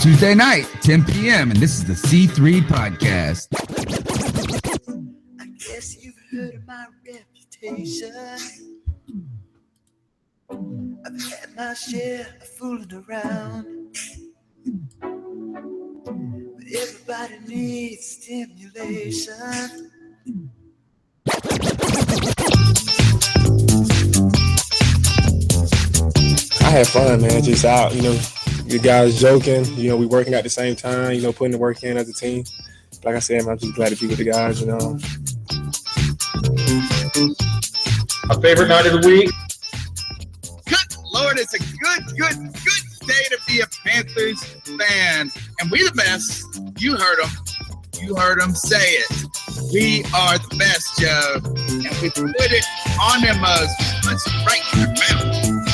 Tuesday night, 10 p.m., and this is the C3 podcast. I guess you've heard of my reputation. I've had my share of fooling around. But everybody needs stimulation. I had fun, man. Just out, the guys joking. We working at the same time. Putting the work in as a team. Like I said, man, I'm just glad to be with the guys. My favorite night of the week. Good Lord, it's a good day to be a Panthers fan, and we the best. You heard them say it. We are the best, Joe, and we put it on them right in their mouth.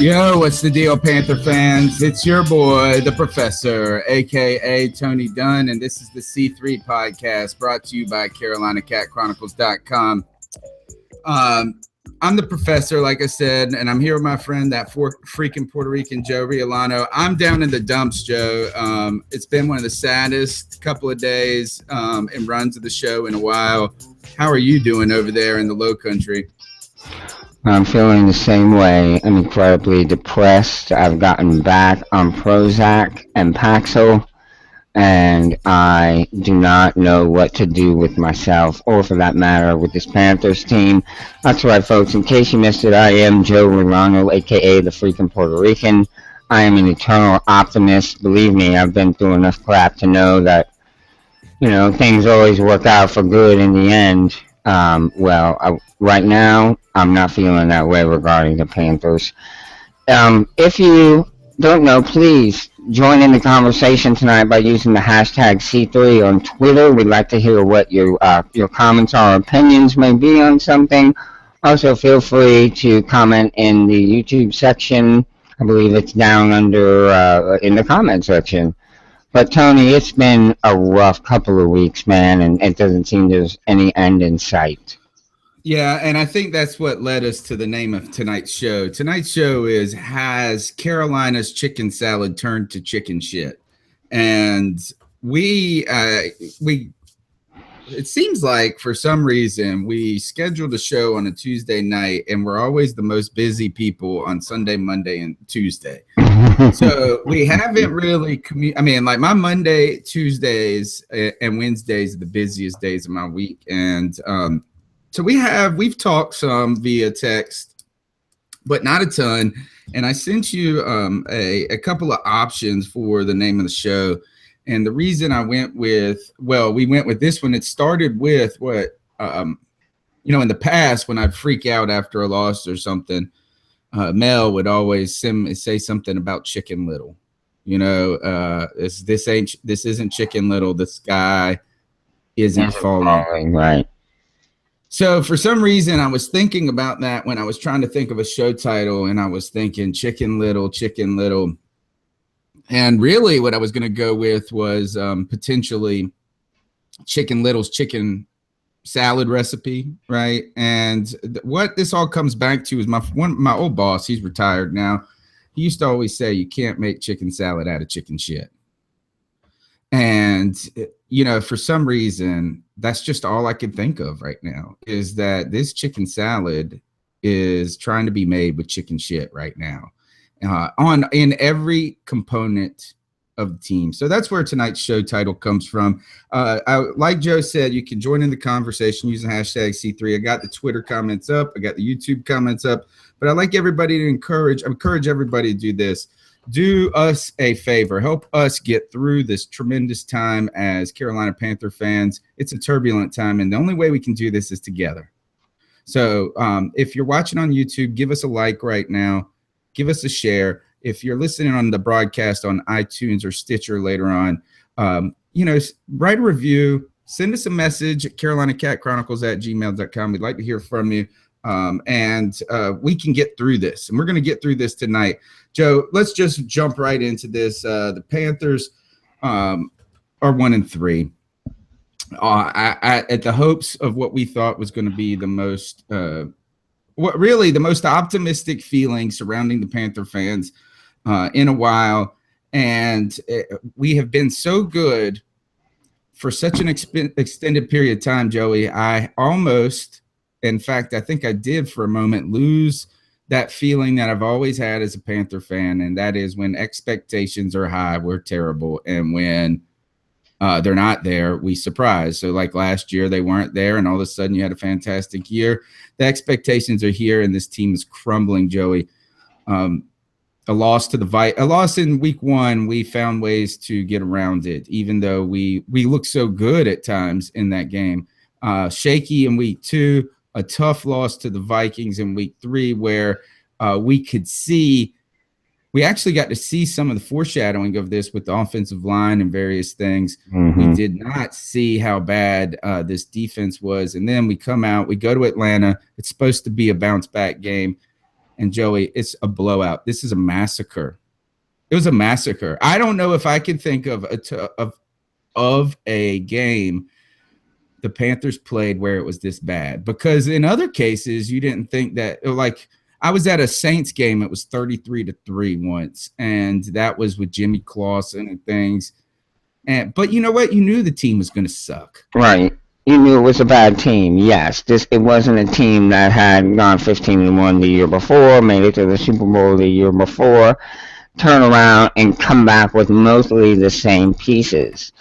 Yo, what's the deal, Panther fans? It's your boy, the Professor, a.k.a. Tony Dunn, and this is the C3 podcast brought to you by CarolinaCatChronicles.com. I'm the Professor, like I said, and I'm here with my friend, that freaking Puerto Rican Joe Riolano. I'm down in the dumps, Joe. It's been one of the saddest couple of days and runs of the show in a while. How are you doing over there in the Low Country? I'm feeling the same way. I'm incredibly depressed. I've gotten back on Prozac and Paxil, and I do not know what to do with myself, or for that matter, with this Panthers team. That's right, folks. In case you missed it, I am Joe Riolano, a.k.a. the freaking Puerto Rican. I am an eternal optimist. Believe me, I've been through enough crap to know that, things always work out for good in the end. Right now, I'm not feeling that way regarding the Panthers. If you don't know, please join in the conversation tonight by using the hashtag C3 on Twitter. We'd like to hear what your comments or opinions may be on something. Also, feel free to comment in the YouTube section. I believe it's down under in the comment section. But, Tony, it's been a rough couple of weeks, man, and it doesn't seem there's any end in sight. Yeah, and I think that's what led us to the name of tonight's show. Tonight's show has Carolina's chicken salad turned to chicken shit. And it seems like for some reason we scheduled a show on a Tuesday night, and we're always the most busy people on Sunday, Monday, and Tuesday. So we haven't really my Monday, Tuesdays, and Wednesdays are the busiest days of my week. And so we've talked some via text, but not a ton. And I sent you a couple of options for the name of the show. And the reason I went with this one, it started with what, in the past when I'd freak out after a loss or something, Mel would always say something about Chicken Little. This isn't Chicken Little. The sky isn't falling. Right. So for some reason, I was thinking about that when I was trying to think of a show title, and I was thinking Chicken Little. And really what I was going to go with was potentially Chicken Little's chicken salad recipe, right? And what this all comes back to is my old boss, he's retired now. He used to always say, you can't make chicken salad out of chicken shit. And, for some reason, that's just all I can think of right now, is that this chicken salad is trying to be made with chicken shit right now, in every component of the team. So that's where tonight's show title comes from. Like Joe said, you can join in the conversation using hashtag C3. I got the Twitter comments up. I got the YouTube comments up. But I'd like everybody to encourage everybody to do this. Do us a favor. Help us get through this tremendous time as Carolina Panther fans. It's a turbulent time, and the only way we can do this is together. So if you're watching on YouTube, give us a like right now. Give us a share. If you're listening on the broadcast on iTunes or Stitcher later on, write a review. Send us a message at CarolinaCatChronicles@gmail.com. We'd like to hear from you. And we can get through this, and we're going to get through this tonight. Joe, let's just jump right into this. The Panthers are 1-3. At the hopes of what we thought was going to be the most optimistic feeling surrounding the Panther fans in a while. And we have been so good for such an extended period of time, Joey. I almost, in fact, I think I did for a moment lose that feeling that I've always had as a Panther fan, and that is when expectations are high, we're terrible, and when they're not there, we surprise. So like last year, they weren't there, and all of a sudden you had a fantastic year. The expectations are here, and this team is crumbling, Joey. A loss to the Vikings, a loss in week 1, we found ways to get around it, even though we looked so good at times in that game. Shaky in week 2, a tough loss to the Vikings in week 3, where we actually got to see some of the foreshadowing of this with the offensive line and various things. Mm-hmm. We did not see how bad this defense was. And then we come out, we go to Atlanta. It's supposed to be a bounce back game. And Joey, it's a blowout. This is a massacre. It was a massacre. I don't know if I can think of a game the Panthers played where it was this bad, because in other cases you didn't think that. Like, I was at a Saints game, it was 33-3 once, and that was with Jimmy Clausen and things. But you know what? You knew the team was going to suck. Right. You knew it was a bad team, yes. It wasn't a team that had gone 15-1 the year before, made it to the Super Bowl the year before, turn around and come back with mostly the same pieces.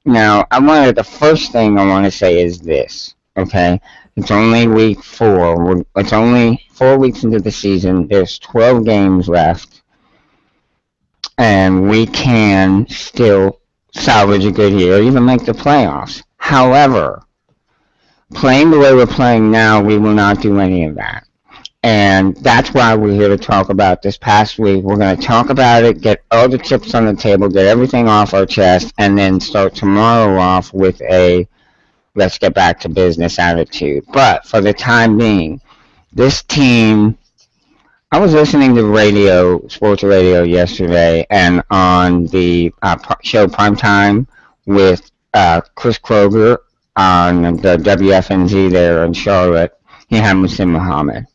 Now, the first thing I want to say is this, okay? It's only week 4. It's only 4 weeks into the season. There's 12 games left, and we can still salvage a good year, even make the playoffs. However, playing the way we're playing now, we will not do any of that. And that's why we're here to talk about this past week. We're going to talk about it, get all the chips on the table, get everything off our chest, and then start tomorrow off with a let's get back to business attitude. But for the time being, this team, I was listening to sports radio yesterday, and on the show Primetime with Chris Kroger on the WFNZ there in Charlotte, he had Muhsin Muhammad.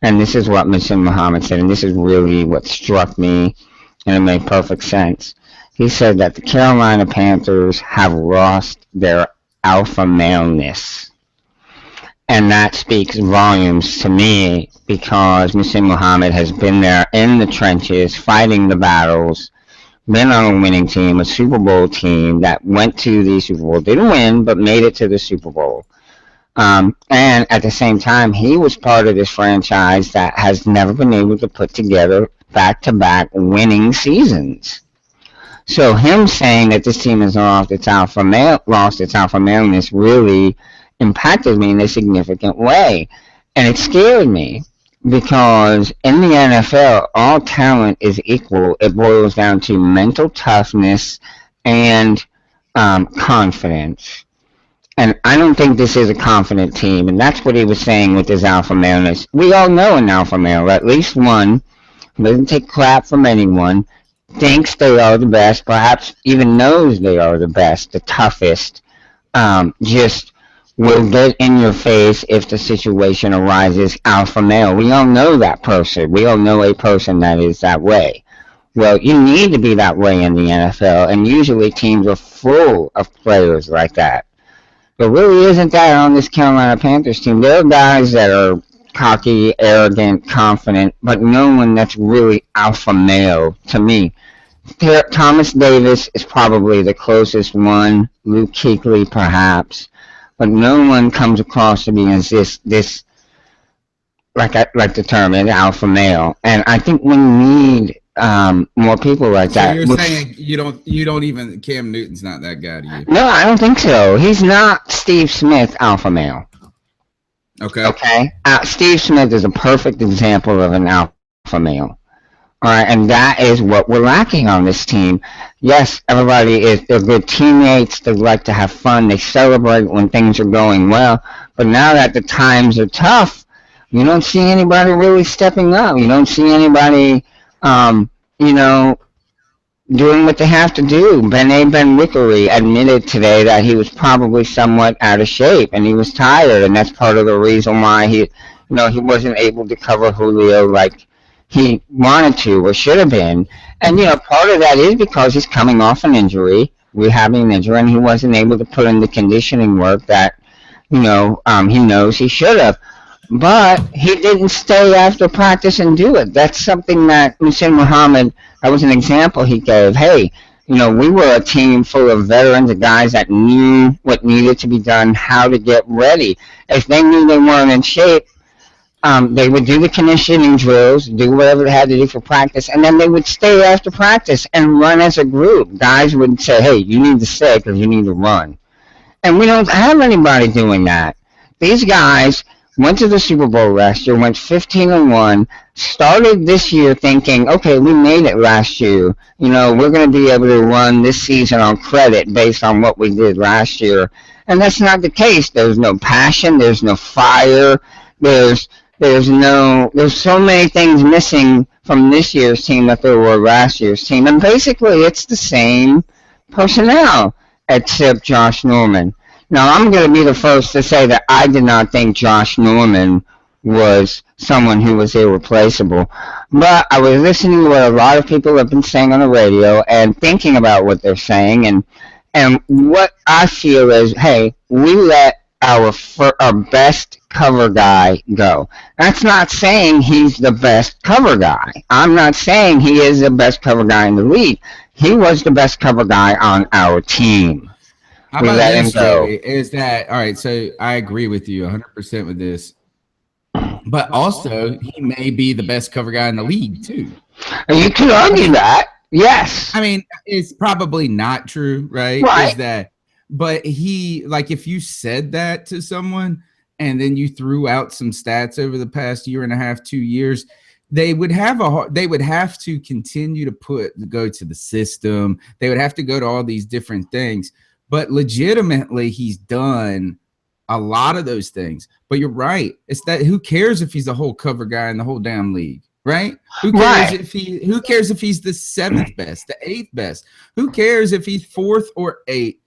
And this is what Muhsin Muhammad said, and this is really what struck me, and it made perfect sense. He said that the Carolina Panthers have lost their alpha maleness. And that speaks volumes to me, because Muhsin Muhammad has been there in the trenches, fighting the battles, been on a winning team, a Super Bowl team that went to the Super Bowl, didn't win, but made it to the Super Bowl. And at the same time, he was part of this franchise that has never been able to put together back-to-back winning seasons. So him saying that this team has lost its alpha maleness really impacted me in a significant way. And it scared me, because in the NFL, all talent is equal. It boils down to mental toughness and confidence. And I don't think this is a confident team, and that's what he was saying with his alpha maleness. We all know an alpha male, at least one, doesn't take crap from anyone, thinks they are the best, perhaps even knows they are the best, the toughest, just will get in your face if the situation arises. Alpha male. We all know that person. We all know a person that is that way. Well, you need to be that way in the NFL, and usually teams are full of players like that. There really isn't that on this Carolina Panthers team. There are guys that are cocky, arrogant, confident, but no one that's really alpha male to me. Thomas Davis is probably the closest one, Luke Kuechly perhaps, but no one comes across to me as this like the term, an alpha male. And I think we need more people like that. So you're saying you don't even, Cam Newton's not that guy to you? No, I don't think so. He's not Steve Smith alpha male. Okay. Steve Smith is a perfect example of an alpha male. All right, and that is what we're lacking on this team. Yes, they're good teammates. They like to have fun. They celebrate when things are going well. But now that the times are tough, you don't see anybody really stepping up. You don't see anybody, doing what they have to do. Ben Wickery admitted today that he was probably somewhat out of shape and he was tired, and that's part of the reason why he wasn't able to cover Julio like he wanted to or should have been. And, part of that is because he's coming off an injury, rehabbing an injury, and he wasn't able to put in the conditioning work that, he knows he should have. But he didn't stay after practice and do it. That's something that Hussein Muhammad, that was an example he gave. Hey, we were a team full of veterans, of guys that knew what needed to be done, how to get ready. If they knew they weren't in shape, they would do the conditioning drills, do whatever they had to do for practice, and then they would stay after practice and run as a group. Guys would say, hey, you need to stay because you need to run. And we don't have anybody doing that. These guys went to the Super Bowl last year, went 15-1, started this year thinking, okay, we made it last year. We're going to be able to run this season on credit based on what we did last year. And that's not the case. There's no passion. There's no fire. There's so many things missing from this year's team that there were last year's team. And basically, it's the same personnel except Josh Norman. Now, I'm going to be the first to say that I did not think Josh Norman was someone who was irreplaceable. But I was listening to what a lot of people have been saying on the radio and thinking about what they're saying. And what I feel is, hey, we let our best cover guy go. That's not saying he's the best cover guy. I'm not saying he is the best cover guy in the league. He was the best cover guy on our team. How about this, Jerry, is that, all right, so I agree with you 100% with this, but also he may be the best cover guy in the league too. You could argue that, yes. I mean, it's probably not true, right? Right. Is that, but he, like, if you said that to someone and then you threw out some stats over the past year and a half, 2 years, they would have to continue to go to the system. They would have to go to all these different things. But legitimately, he's done a lot of those things. But you're right. It's that who cares if he's the whole cover guy in the whole damn league, right? Who cares who cares if he's the 7th best, the 8th best? Who cares if he's 4th or 8th?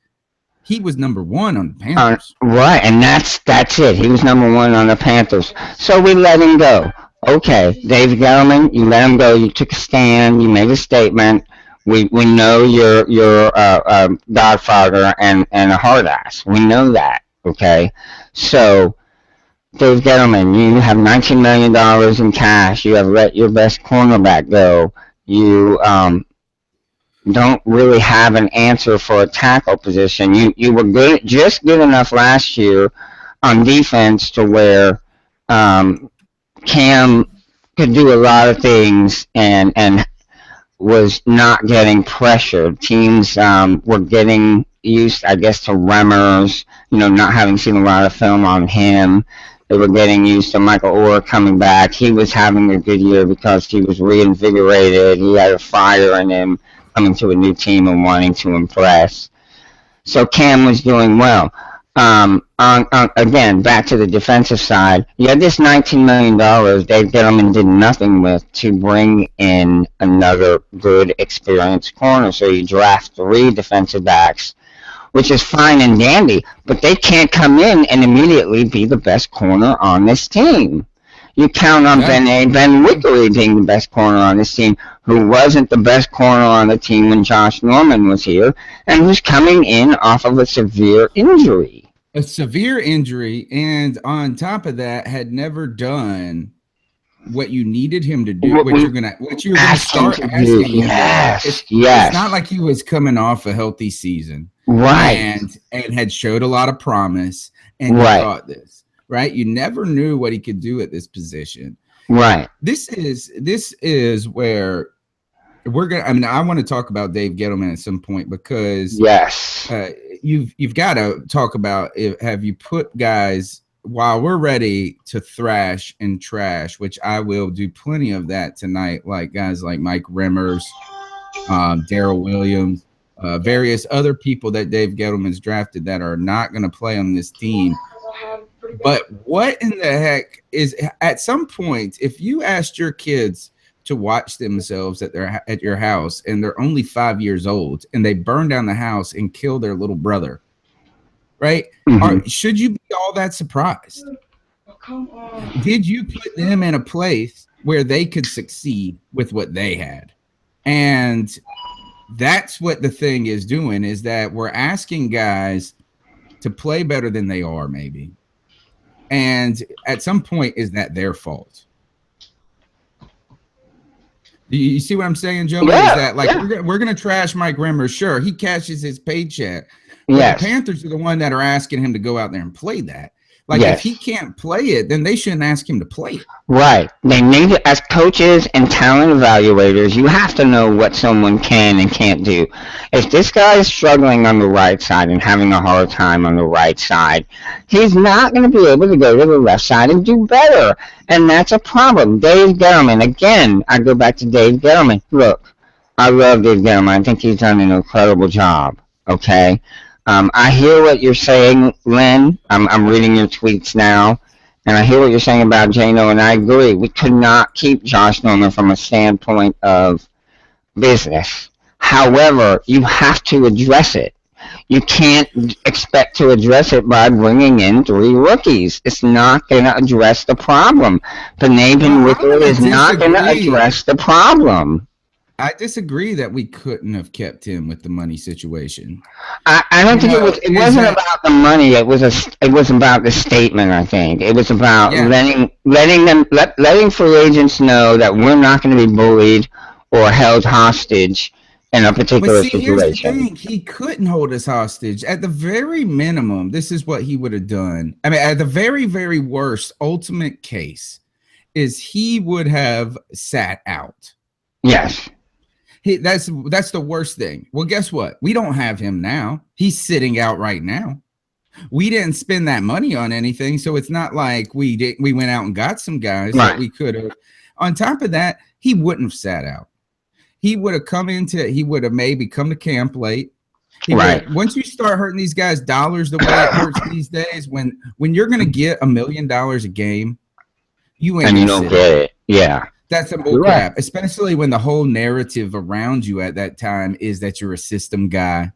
He was number 1 on the Panthers. Right, and that's it. He was number 1 on the Panthers. So we let him go. Okay, Dave Gettleman, you let him go. You took a stand. You made a statement. We know you're a godfather and a hard ass. We know that, okay? So, Dave Gettleman, you have $19 million in cash. You have let your best cornerback go. You don't really have an answer for a tackle position. You were just good enough last year on defense to where Cam could do a lot of things and was not getting pressured. Teams were getting used, I guess, to Remmers, not having seen a lot of film on him. They were getting used to Michael Orr coming back. He was having a good year because he was reinvigorated. He had a fire in him coming to a new team and wanting to impress. So Cam was doing well. Again, back to the defensive side, you had this $19 million Dave Gettleman did nothing with to bring in another good, experienced corner. So you draft 3 defensive backs, which is fine and dandy, but they can't come in and immediately be the best corner on this team. You count on Ben Wickery being the best corner on this team, who wasn't the best corner on the team when Josh Norman was here, and who's coming in off of a severe injury. A severe injury, and on top of that, had never done what you needed him to do. What you're gonna start asking him. Yes, it's not like he was coming off a healthy season, right? And had showed a lot of promise, and you thought this, right? You never knew what he could do at this position, right? This is where we're gonna. I mean, I want to talk about Dave Gettleman at some point because you've got to talk about have you put guys while we're ready to thrash and trash, which I will do plenty of that tonight, like guys like Mike Remmers, Darrell Williams, various other people that Dave Gettleman's drafted that are not going to play on this team. But what in the heck is at some point, if you asked your kids to watch themselves at your house and they're only 5 years old and they burn down the house and kill their little brother, right? Mm-hmm. Should you be all that surprised? Oh, come on. Did you put them in a place where they could succeed with what they had. And that's what the thing is doing, is that we're asking guys to play better than they are, maybe. And at some point, is that their fault? You see what I'm saying, Joey? Yeah, is that like we're gonna trash Mike Rimmer? Sure, he cashes his paycheck. But Yes. the Panthers are the one that are asking him to go out there and play that. Like Yes. if he can't play it, then they shouldn't ask him to play it. Right. They need it as coaches and talent evaluators. You have to know what someone can and can't do. If this guy is struggling on the right side and having a hard time on the right side, he's not going to be able to go to the left side and do better. And that's a problem. Dave Gettleman, again, I go back to Dave Gettleman. Look, I love Dave Gettleman. I think he's done an incredible job. Okay? I hear what you're saying, Lynn. I'm reading your tweets now, and I hear what you're saying about Jano, and I agree. We could not keep Josh Norman from a standpoint of business. However, you have to address it. You can't expect to address it by bringing in 3 rookies. It's not going to address the problem. Panay Wicker is not going to address the problem. I disagree that we couldn't have kept him with the money situation. I don't think it wasn't about the money. It was about the statement. I think it was about letting free agents know that we're not going to be bullied or held hostage in a particular situation. Here's the thing. He couldn't hold us hostage. At the very minimum, this is what he would have done. I mean, at the very, very worst, ultimate case is he would have sat out. Yes. That's the worst thing. Well, guess what? We don't have him now. He's sitting out right now. We didn't spend that money on anything, so it's not like we went out and got some guys that we could have. On top of that, he wouldn't have sat out. He would have maybe come to camp late. Once you start hurting these guys dollars the way it hurts these days, when you're gonna get $1 million a game, you don't get it. Yeah. That's some bull crap, especially when the whole narrative around you at that time is that you're a system guy,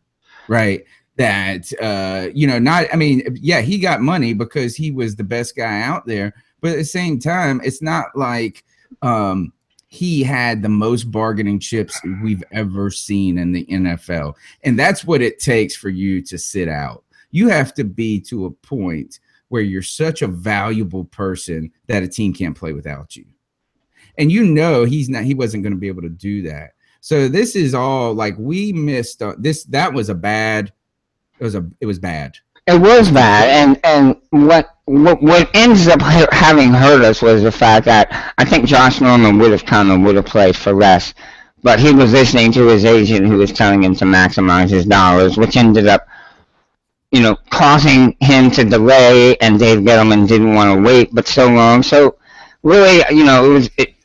right? That, he got money because he was the best guy out there. But at the same time, it's not like he had the most bargaining chips we've ever seen in the NFL. And that's what it takes for you to sit out. You have to be to a point where you're such a valuable person that a team can't play without you. And he wasn't going to be able to do that. So this is all like we missed this. That was bad. It was bad. It was bad. And what ends up having hurt us was the fact that I think Josh Norman would have played for less, but he was listening to his agent who was telling him to maximize his dollars, which ended up, causing him to delay, and Dave Gettleman didn't want to wait but so long. So really,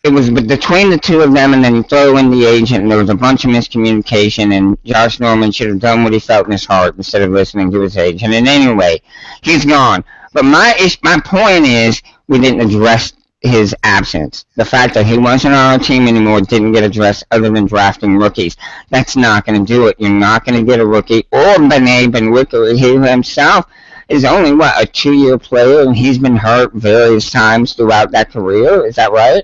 it was between the two of them, and then you throw in the agent, and there was a bunch of miscommunication, and Josh Norman should have done what he felt in his heart instead of listening to his agent. And anyway, he's gone. But my point is, we didn't address his absence. The fact that he wasn't on our team anymore didn't get addressed other than drafting rookies. That's not going to do it. You're not going to get a rookie. Or Ben Wicker, he himself is only, a 2-year player, and he's been hurt various times throughout that career. Is that right?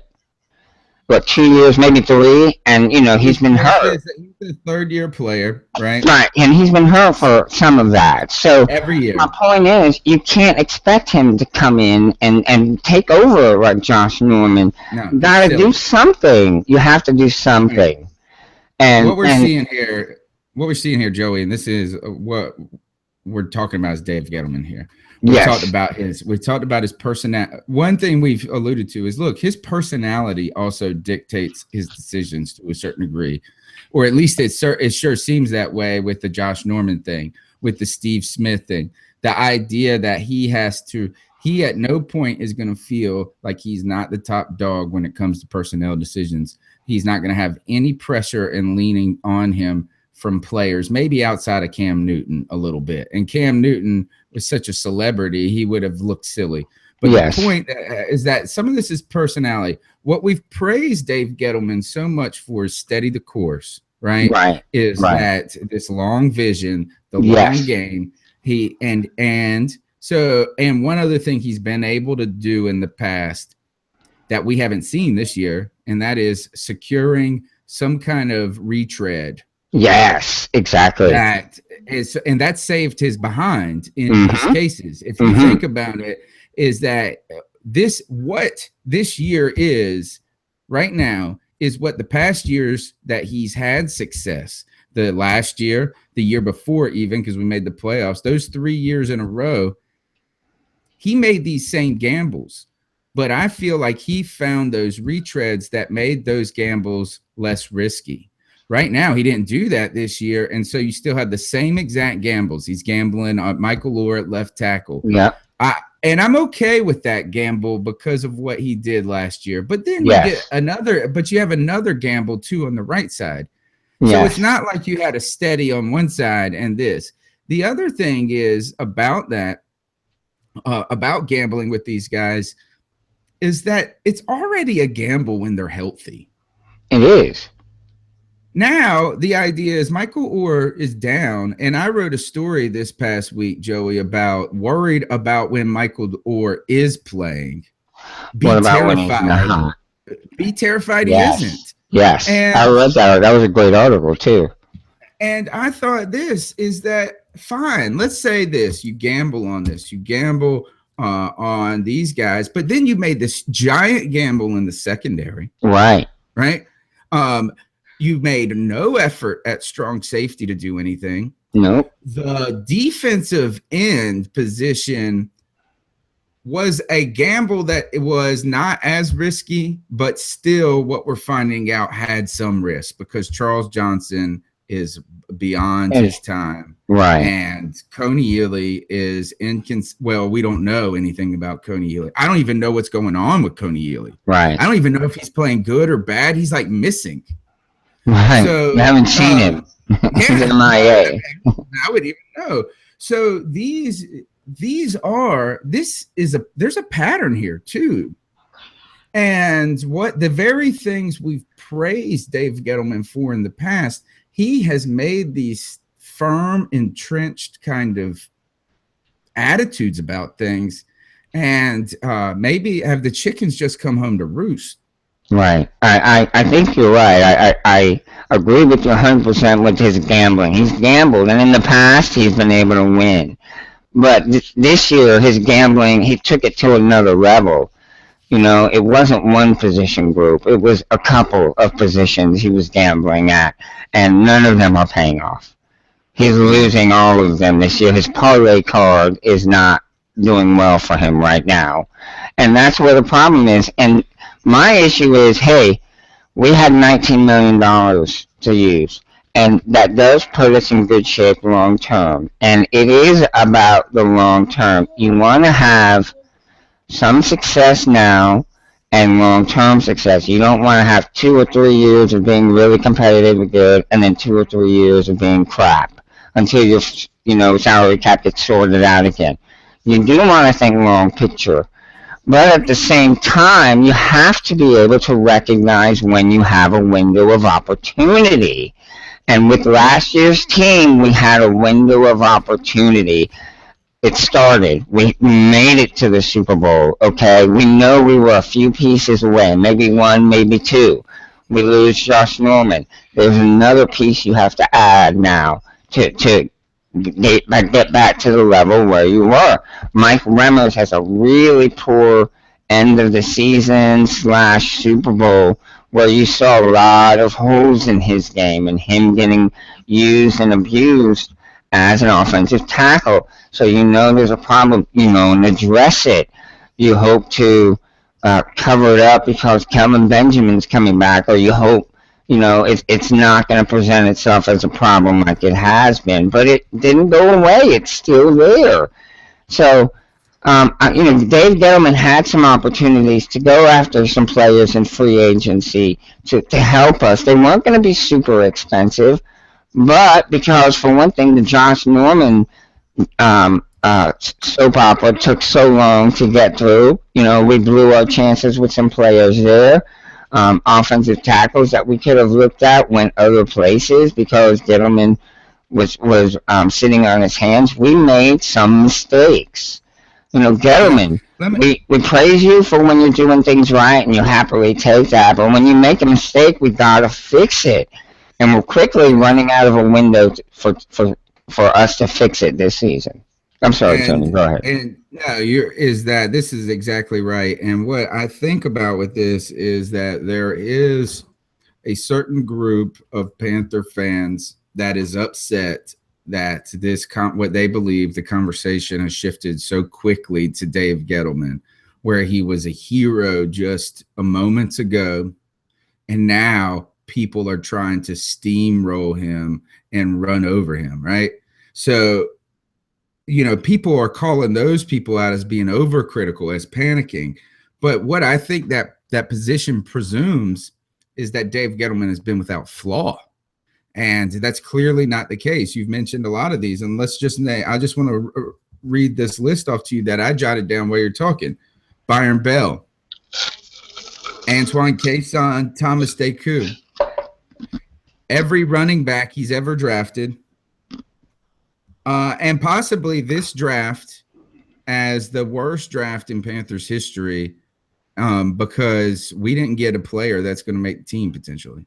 2 years, maybe 3, and he's been hurt. He's a 3rd-year player, right? Right, and he's been hurt for some of that. So every year. My point is, you can't expect him to come in and take over like Josh Norman. No, you gotta do something. You have to do something. And what we're seeing here, Joey, and this is what we're talking about is Dave Gettleman here. We talked about his personality. One thing we've alluded to is, look, his personality also dictates his decisions to a certain degree, or at least it sure seems that way with the Josh Norman thing, with the Steve Smith thing. The idea that he at no point is going to feel like he's not the top dog when it comes to personnel decisions. He's not going to have any pressure and leaning on him from players, maybe outside of Cam Newton a little bit. And Cam Newton was such a celebrity, he would have looked silly. But the point is that some of this is personality. What we've praised Dave Gettleman so much for is steady the course, right? That this long vision, the long game. And one other thing he's been able to do in the past that we haven't seen this year, and that is securing some kind of retread. Yes, exactly. That is, and that saved his behind in Mhm. these cases. If you think about it, is that what this year is right now is what the past years that he's had success. The last year, the year before, even because we made the playoffs, those 3 years in a row, he made these same gambles. But I feel like he found those retreads that made those gambles less risky. Right now, he didn't do that this year, and so you still have the same exact gambles. He's gambling on Michael Orr at left tackle. Yeah. And I'm okay with that gamble because of what he did last year. But then Yes. you have another gamble too on the right side. So Yes. it's not like you had a steady on one side and this. The other thing is about that, about gambling with these guys, is that it's already a gamble when they're healthy. It is. Now, the idea is Michael Orr is down, and I wrote a story this past week, Joey, about worried about when Michael Orr is playing. What about when he's not? Be terrified Yes. he isn't. Yes. And- I read that. That was a great article, too. And I thought this is that fine. Let's say this. You gamble on this. You gamble on these guys, but then you made this giant gamble in the secondary. Right. Right? You made no effort at strong safety to do anything. Nope. The defensive end position was a gamble that it was not as risky, but still what we're finding out had some risk because Charles Johnson is beyond his time. Right. And Coney Ely is well, we don't know anything about Coney Ely. I don't even know what's going on with Coney Ely. Right. I don't even know if he's playing good or bad. He's like missing. Right. So, I haven't seen him. He's Yeah, MIA. I would even know. So there's a pattern here too. And what the very things we've praised Dave Gettleman for in the past, he has made these firm, entrenched kind of attitudes about things. And maybe have the chickens just come home to roost? Right. I think you're right. I agree with you 100% with his gambling. He's gambled, and in the past, he's been able to win. But this year, his gambling, he took it to another level. You know, it wasn't one position group. It was a couple of positions he was gambling at, and none of them are paying off. He's losing all of them this year. His parlay card is not doing well for him right now. And that's where the problem is. And my issue is, hey, we had $19 million to use, and that does put us in good shape long term. And it is about the long term. You want to have some success now and long-term success. You don't want to have 2 or 3 years of being really competitive and good, and then 2 or 3 years of being crap until your salary cap gets sorted out again. You do want to think long picture. But at the same time, you have to be able to recognize when you have a window of opportunity. And with last year's team, we had a window of opportunity. It started. We made it to the Super Bowl, okay? We know we were a few pieces away, maybe 1, maybe 2. We lose Josh Norman. There's another piece you have to add now to get back to the level where you were. Mike Remmers has a really poor end of the season / Super Bowl where you saw a lot of holes in his game and him getting used and abused as an offensive tackle. So you know there's a problem, and address it. You hope to cover it up because Kelvin Benjamin's coming back, or you hope it's not going to present itself as a problem like it has been, but it didn't go away. It's still there. So, Dave Gettleman had some opportunities to go after some players in free agency to help us. They weren't going to be super expensive, but because, for one thing, the Josh Norman soap opera took so long to get through, we blew our chances with some players there. Offensive tackles that we could have looked at went other places because Gettleman was sitting on his hands. We made some mistakes. Gettleman, we praise you for when you're doing things right and you happily take that, but when you make a mistake, we gotta fix it. And we're quickly running out of a window for us to fix it this season. I'm sorry, Tony. Go ahead. And no, this is exactly right. And what I think about with this is that there is a certain group of Panther fans that is upset that what they believe the conversation has shifted so quickly to Dave Gettleman, where he was a hero just a moment ago, and now people are trying to steamroll him and run over him, right? So, people are calling those people out as being overcritical, as panicking. But what I think that position presumes is that Dave Gettleman has been without flaw. And that's clearly not the case. You've mentioned a lot of these. And I just want to read this list off to you that I jotted down while you're talking. Byron Bell, Antoine Cason, Thomas Deku, every running back he's ever drafted, and possibly this draft as the worst draft in Panthers history, because we didn't get a player that's going to make the team potentially.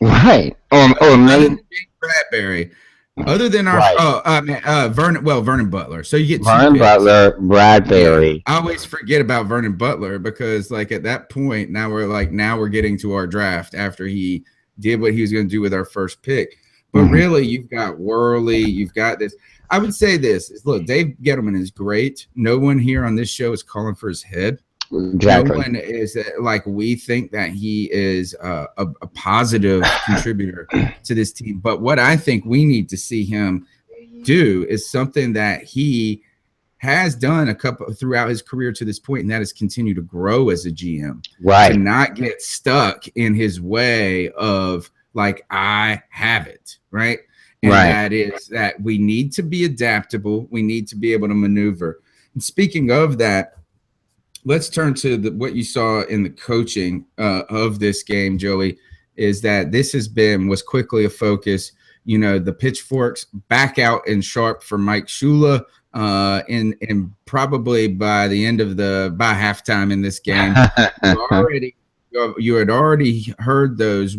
Right. James Bradbury. Other than our Vernon Butler. So you get Vernon Butler, Bradbury. I always forget about Vernon Butler because at that point now we're getting to our draft after he did what he was going to do with our first pick. But really, you've got Worley, you've got this. I would say look, Dave Gettleman is great. No one here on this show is calling for his head. Exactly. No one is we think that he is a positive contributor to this team. But what I think we need to see him do is something that he has done throughout his career to this point, and that is continue to grow as a GM. Right. To not get stuck in his way of I have it, right? And that is that we need to be adaptable. We need to be able to maneuver. And speaking of that, let's turn to what you saw in the coaching of this game, Joey, is that this was quickly a focus. The pitchforks back out and sharp for Mike Shula, and probably by the end of by halftime in this game, you had already heard those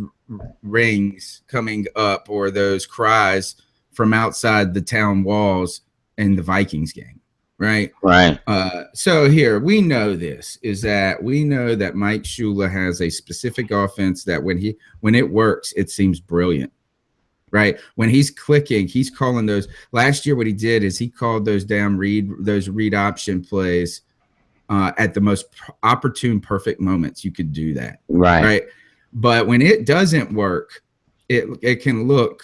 rings coming up or those cries from outside the town walls in the Vikings game. Right. So here we know that Mike Shula has a specific offense that when it works, it seems brilliant. Right. When he's clicking, he's calling those. Last year, what he did is he called those read option plays at the most opportune, perfect moments. You could do that. Right. But when it doesn't work, it can look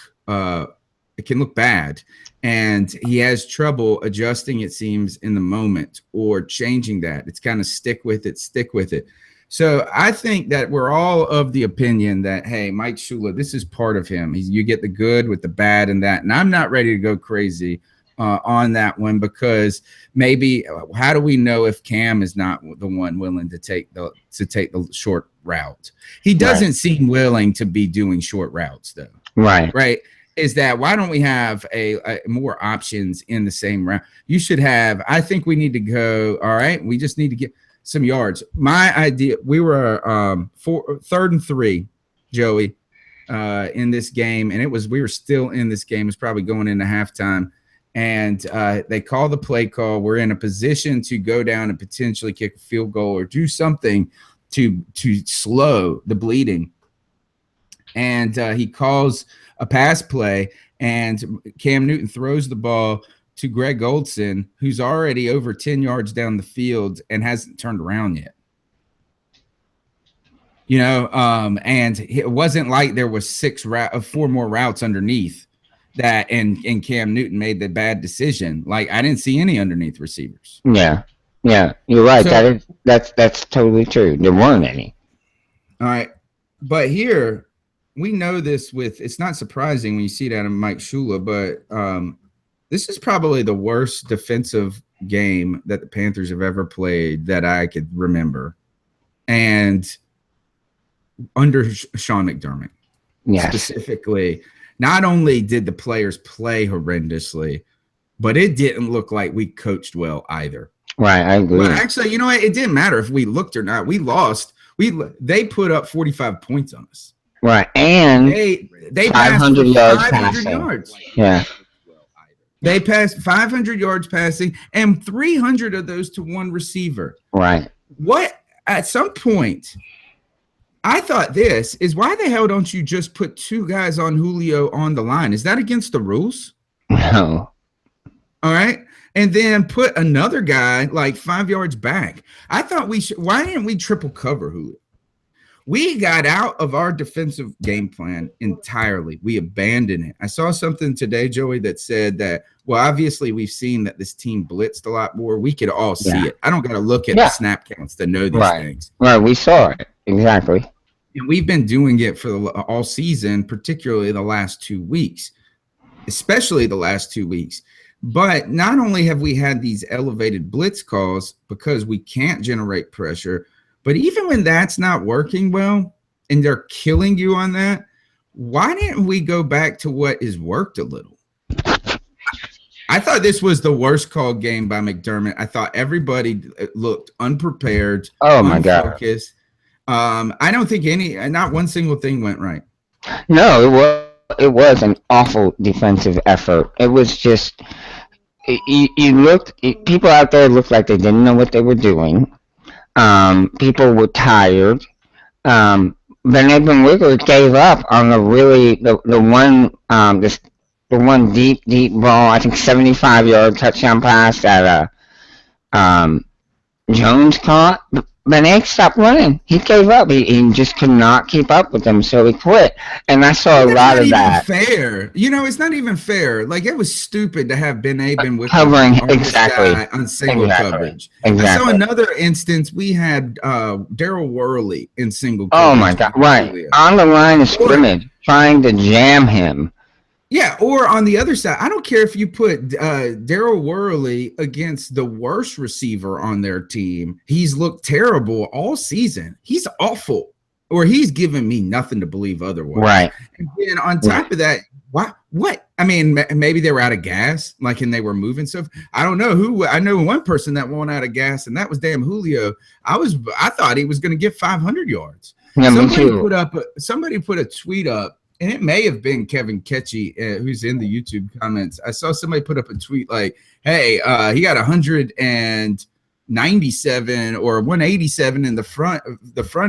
bad. And he has trouble adjusting, it seems, in the moment or changing that. It's kind of stick with it. So I think that we're all of the opinion that, hey, Mike Shula, this is part of him. You get the good with the bad and that. And I'm not ready to go crazy on that one because maybe how do we know if Cam is not the one willing to take the short route? He doesn't seem willing to be doing short routes, though. Right. Is that why don't we have a more options in the same round? You should have. I think we need to go. All right, we just need to get some yards. My idea. We were 3rd and 3, Joey, in this game, and we were still in this game. It was probably going into halftime, and they call the play call. We're in a position to go down and potentially kick a field goal or do something to slow the bleeding. And he calls a pass play, and Cam Newton throws the ball to Greg Olsen, who's already over 10 yards down the field and hasn't turned around yet. And it wasn't like there was 4 more routes underneath that, and Cam Newton made the bad decision. I didn't see any underneath receivers. Yeah, you're right. So, that's totally true. There weren't any. All right, but here. We know this it's not surprising when you see that in Mike Shula, but this is probably the worst defensive game that the Panthers have ever played that I could remember. And under Sean McDermott, specifically, not only did the players play horrendously, but it didn't look like we coached well either. Right, I agree. Well, actually, you know what? It didn't matter if we looked or not. We lost. They put up 45 points on us. Right, and They 500 yards 500 passing. yards. Yeah. They passed 500 yards passing and 300 of those to one receiver. Right. What at some point, I thought this is why the hell don't you just put two guys on Julio on the line? Is that against the rules? No. All right. And then put another guy like 5 yards back. I thought we should. Why didn't we triple cover Julio? We got out of our defensive game plan entirely. We abandoned it. I saw something today, Joey, that said that, well, obviously we've seen that this team blitzed a lot more. We could all see it. I don't got to look at the snap counts to know these things. Right, we saw it. Exactly. And we've been doing it for all season, particularly the last 2 weeks, especially the last 2 weeks. But not only have we had these elevated blitz calls because we can't generate pressure, but even when that's not working well and they're killing you on that, why didn't we go back to what has worked a little? I thought this was the worst called game by McDermott. I thought everybody looked unprepared. Oh, my God. I don't think not one single thing went right. No, it was an awful defensive effort. It was just, people out there looked like they didn't know what they were doing. People were tired. Van Aben-Wiggler gave up on the one deep ball. I think 75-yard touchdown pass that Jones caught. Van Aben stopped running. He gave up. He just could not keep up with them, so he quit. And I saw a lot of that. Fair, it's not even fair. Like it was stupid to have Ben Aben covering exactly on single coverage. Exactly. I saw another instance. We had Daryl Worley in single coverage. Oh my God! Right on the line of scrimmage, trying to jam him. Yeah, or on the other side, I don't care if you put Daryl Worley against the worst receiver on their team. He's looked terrible all season. He's awful, or he's given me nothing to believe otherwise. Right. And then on top of that, what? I mean, maybe they were out of gas, and they were moving stuff. I don't know who. I know one person that went out of gas, and that was damn Julio. I thought he was going to get 500 yards. Yeah, somebody put a tweet up. And it may have been Kevin Ketchy, who's in the YouTube comments. I saw somebody put up a tweet like, hey, he got 197 or 187 in the front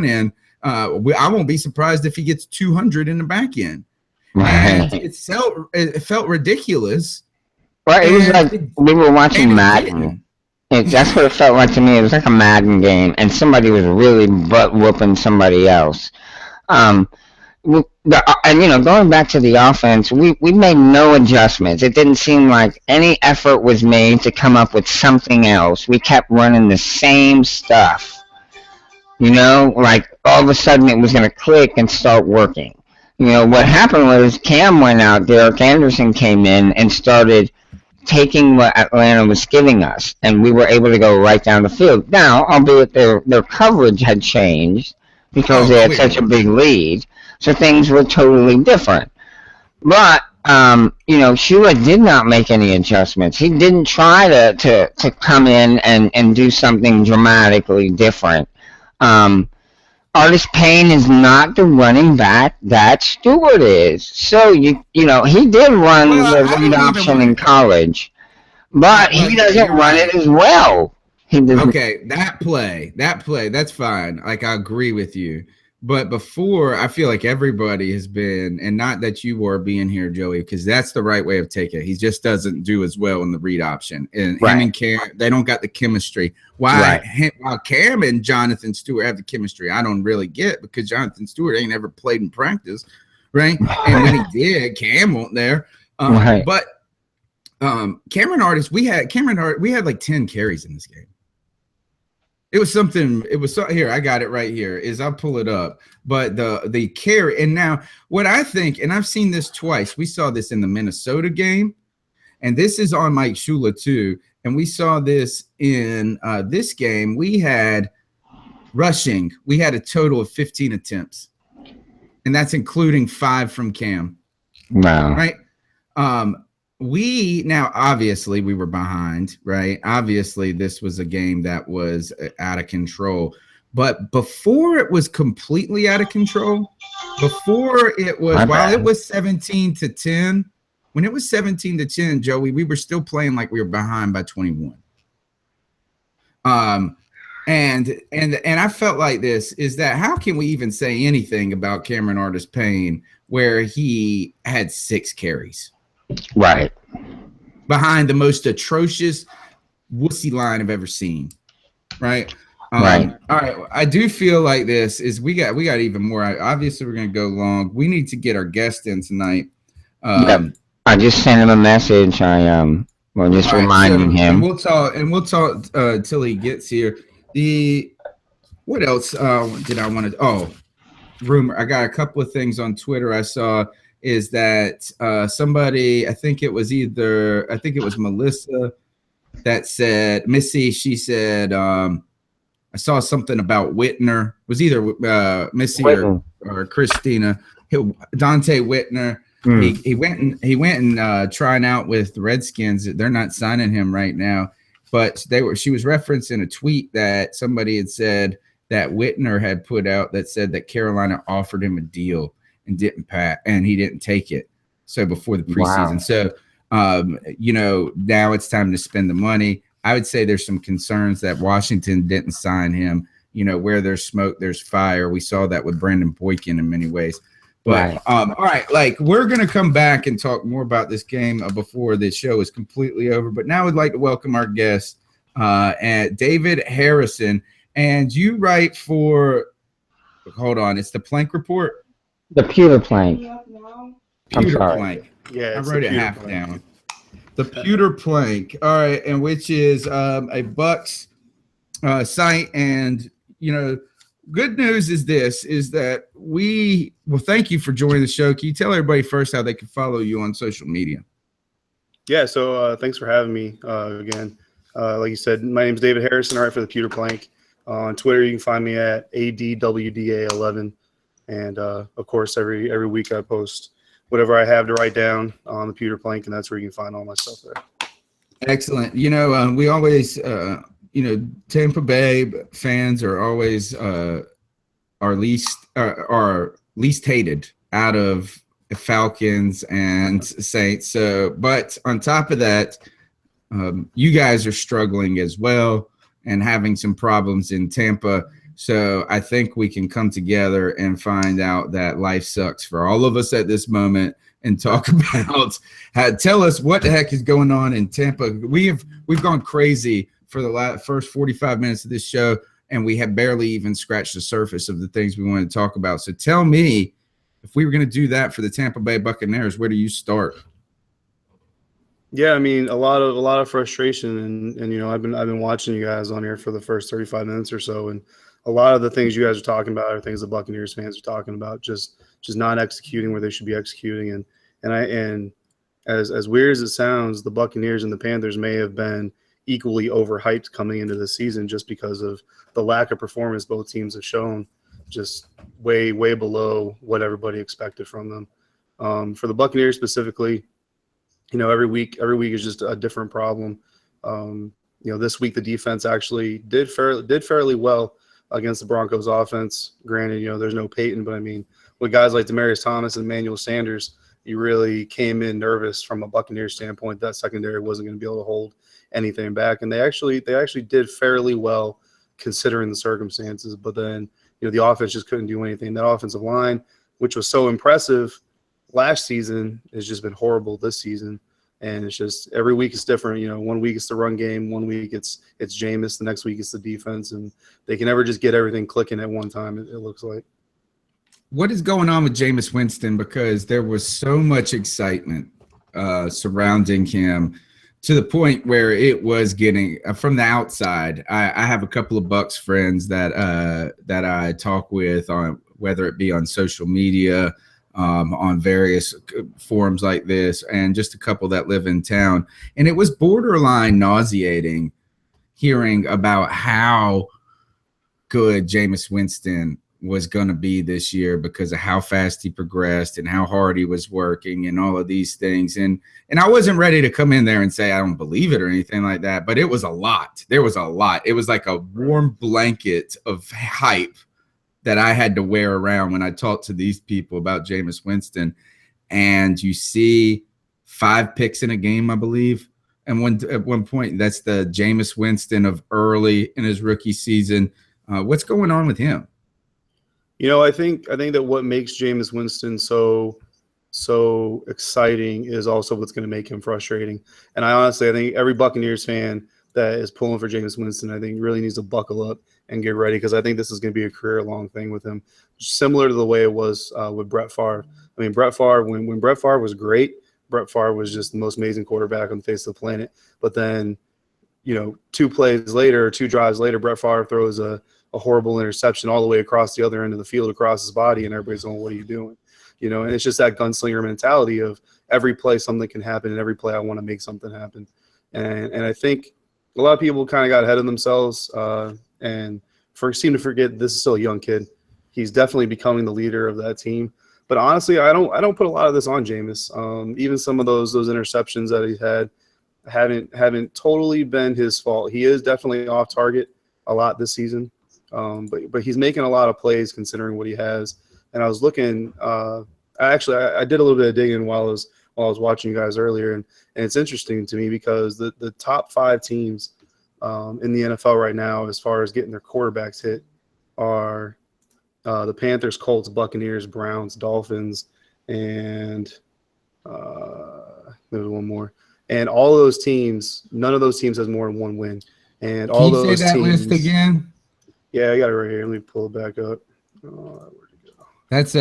end. I won't be surprised if he gets 200 in the back end. Right. And it felt ridiculous. Right. It was like we were watching Madden. That's what it felt like to me. It was like a Madden game, and somebody was really butt whooping somebody else. Going back to the offense, we made no adjustments. It didn't seem like any effort was made to come up with something else. We kept running the same stuff. Like all of a sudden it was going to click and start working. What happened was Cam went out, Derek Anderson came in and started taking what Atlanta was giving us, and we were able to go right down the field. Now, albeit their coverage had changed because they had such a big lead. So things were totally different. But, Shula did not make any adjustments. He didn't try to come in and do something dramatically different. Artis Payne is not the running back that Stewart is. So, he did run the read option in college. But he doesn't run it as well. Okay, that play, that's fine. Like, I agree with you. But before, I feel like everybody has been, and not that you were being here, Joey, because that's the right way of taking it. He just doesn't do as well in the read option. And him and Cam, they don't got the chemistry. While Cam and Jonathan Stewart have the chemistry, I don't really get, because Jonathan Stewart ain't ever played in practice, right? And when he did, Cam wasn't there. But Cameron Artis, we had like 10 carries in this game. It was something. It was here. I got it right here. I'll pull it up. But the carry, and now what I think, and I've seen this twice. We saw this in the Minnesota game, and this is on Mike Shula too. And we saw this in this game. We had rushing. We had a total of 15 attempts, and that's including 5 from Cam. Wow. Right. now obviously we were behind, right? Obviously this was a game that was out of control, but before it was completely out of control, before it was, while it was 17-10, when it was 17-10, Joey, we were still playing like we were behind by 21. And I felt like this is that how can we even say anything about Cameron Artis-Payne where he had 6 carries? Right. Behind the most atrocious wussy line I've ever seen. Right. Right. All right. I do feel like this is we got even more. Obviously, we're going to go long. We need to get our guest in tonight. Yep. I just sent him a message. Well, just reminding him. And we'll talk till he gets here. What else did I want to? Oh, rumor. I got a couple of things on Twitter I saw is that somebody, I think it was Melissa that said, Missy, she said, I saw something about Whitner. It was either Missy or Christina. Dante Whitner. He went and trying out with the Redskins. They're not signing him right now, but she was referencing a tweet that somebody had said that Whitner had put out that said that Carolina offered him a deal and he didn't take it. So before the preseason. Wow. So now it's time to spend the money. I would say there's some concerns that Washington didn't sign him. Where there's smoke, there's fire. We saw that with Brandon Boykin in many ways. But all right, like we're gonna come back and talk more about this game before the show is completely over. But now I'd like to welcome our guest, David Harrison, and you write for. Hold on, it's the Plank Report. The Pewter Plank. Pewter Plank. Yeah, I wrote it half down. The Pewter Plank. All right, and which is a Bucs site, and good news is that thank you for joining the show. Can you tell everybody first how they can follow you on social media? Yeah, so thanks for having me again. Like you said, my name's David Harrison. I write for the Pewter Plank. On Twitter, you can find me at ADWDA11. And, of course, every week I post whatever I have to write down on the Pewter Plank, and that's where you can find all my stuff there. Excellent. We always Tampa Bay fans are always our least hated out of Falcons and Saints. So, but on top of that, you guys are struggling as well and having some problems in Tampa. So I think we can come together and find out that life sucks for all of us at this moment and talk about tell us what the heck is going on in Tampa. We've gone crazy for the first 45 minutes of this show, and we have barely even scratched the surface of the things we want to talk about. So tell me, if we were going to do that for the Tampa Bay Buccaneers, where do you start? Yeah, I mean, a lot of frustration, and I've been watching you guys on here for the first 35 minutes or so, and a lot of the things you guys are talking about are things the Buccaneers fans are talking about, just not executing where they should be executing, and as weird as it sounds, the Buccaneers and the Panthers may have been equally overhyped coming into the season just because of the lack of performance both teams have shown, just way below what everybody expected from them. For the Buccaneers specifically, every week is just a different problem. This week the defense actually did fairly well against the Broncos offense. Granted, there's no Peyton, but I mean, with guys like Demaryius Thomas and Emmanuel Sanders, you really came in nervous from a Buccaneers standpoint that secondary wasn't going to be able to hold anything back, and they actually did fairly well considering the circumstances. But then, the offense just couldn't do anything. That offensive line, which was so impressive last season, has just been horrible this season. And it's just every week it's different. 1 week it's the run game, 1 week it's Jameis, the next week it's the defense, and they can never just get everything clicking at one time, it looks like. What is going on with Jameis Winston? Because there was so much excitement surrounding him to the point where it was getting from the outside. I have a couple of Bucs friends that I talk with on whether it be on social media, on various forums like this, and just a couple that live in town. And it was borderline nauseating hearing about how good Jameis Winston was going to be this year because of how fast he progressed and how hard he was working and all of these things. And I wasn't ready to come in there and say I don't believe it or anything like that, but it was a lot. There was a lot. It was like a warm blanket of hype that I had to wear around when I talked to these people about Jameis Winston. And you see 5 picks in a game, I believe. And at one point, that's the Jameis Winston of early in his rookie season. What's going on with him? I think that what makes Jameis Winston so exciting is also what's going to make him frustrating. And I think every Buccaneers fan that is pulling for Jameis Winston, I think really needs to buckle up and get ready, because I think this is going to be a career-long thing with him, similar to the way it was with Brett Favre. I mean, Brett Favre, when Brett Favre was great, Brett Favre was just the most amazing quarterback on the face of the planet. But then, 2 plays later, 2 drives later, Brett Favre throws a horrible interception all the way across the other end of the field, across his body, and everybody's going, what are you doing? And it's just that gunslinger mentality of every play something can happen, and every play I want to make something happen. And I think a lot of people kind of got ahead of themselves and seem to forget this is still a young kid. He's definitely becoming the leader of that team. But honestly, I don't put a lot of this on Jameis. Even some of those interceptions that he's had haven't totally been his fault. He is definitely off target a lot this season, but he's making a lot of plays considering what he has. And I was looking. I did a little bit of digging while I was watching you guys earlier, and it's interesting to me because the top 5 teams in the NFL right now, as far as getting their quarterbacks hit, are the Panthers, Colts, Buccaneers, Browns, Dolphins, and there's one more. And all of those teams, none of those teams has more than 1 win. And all Can you those say that teams, list again? Yeah, I got it right here. Let me pull it back up. Where'd it go? That's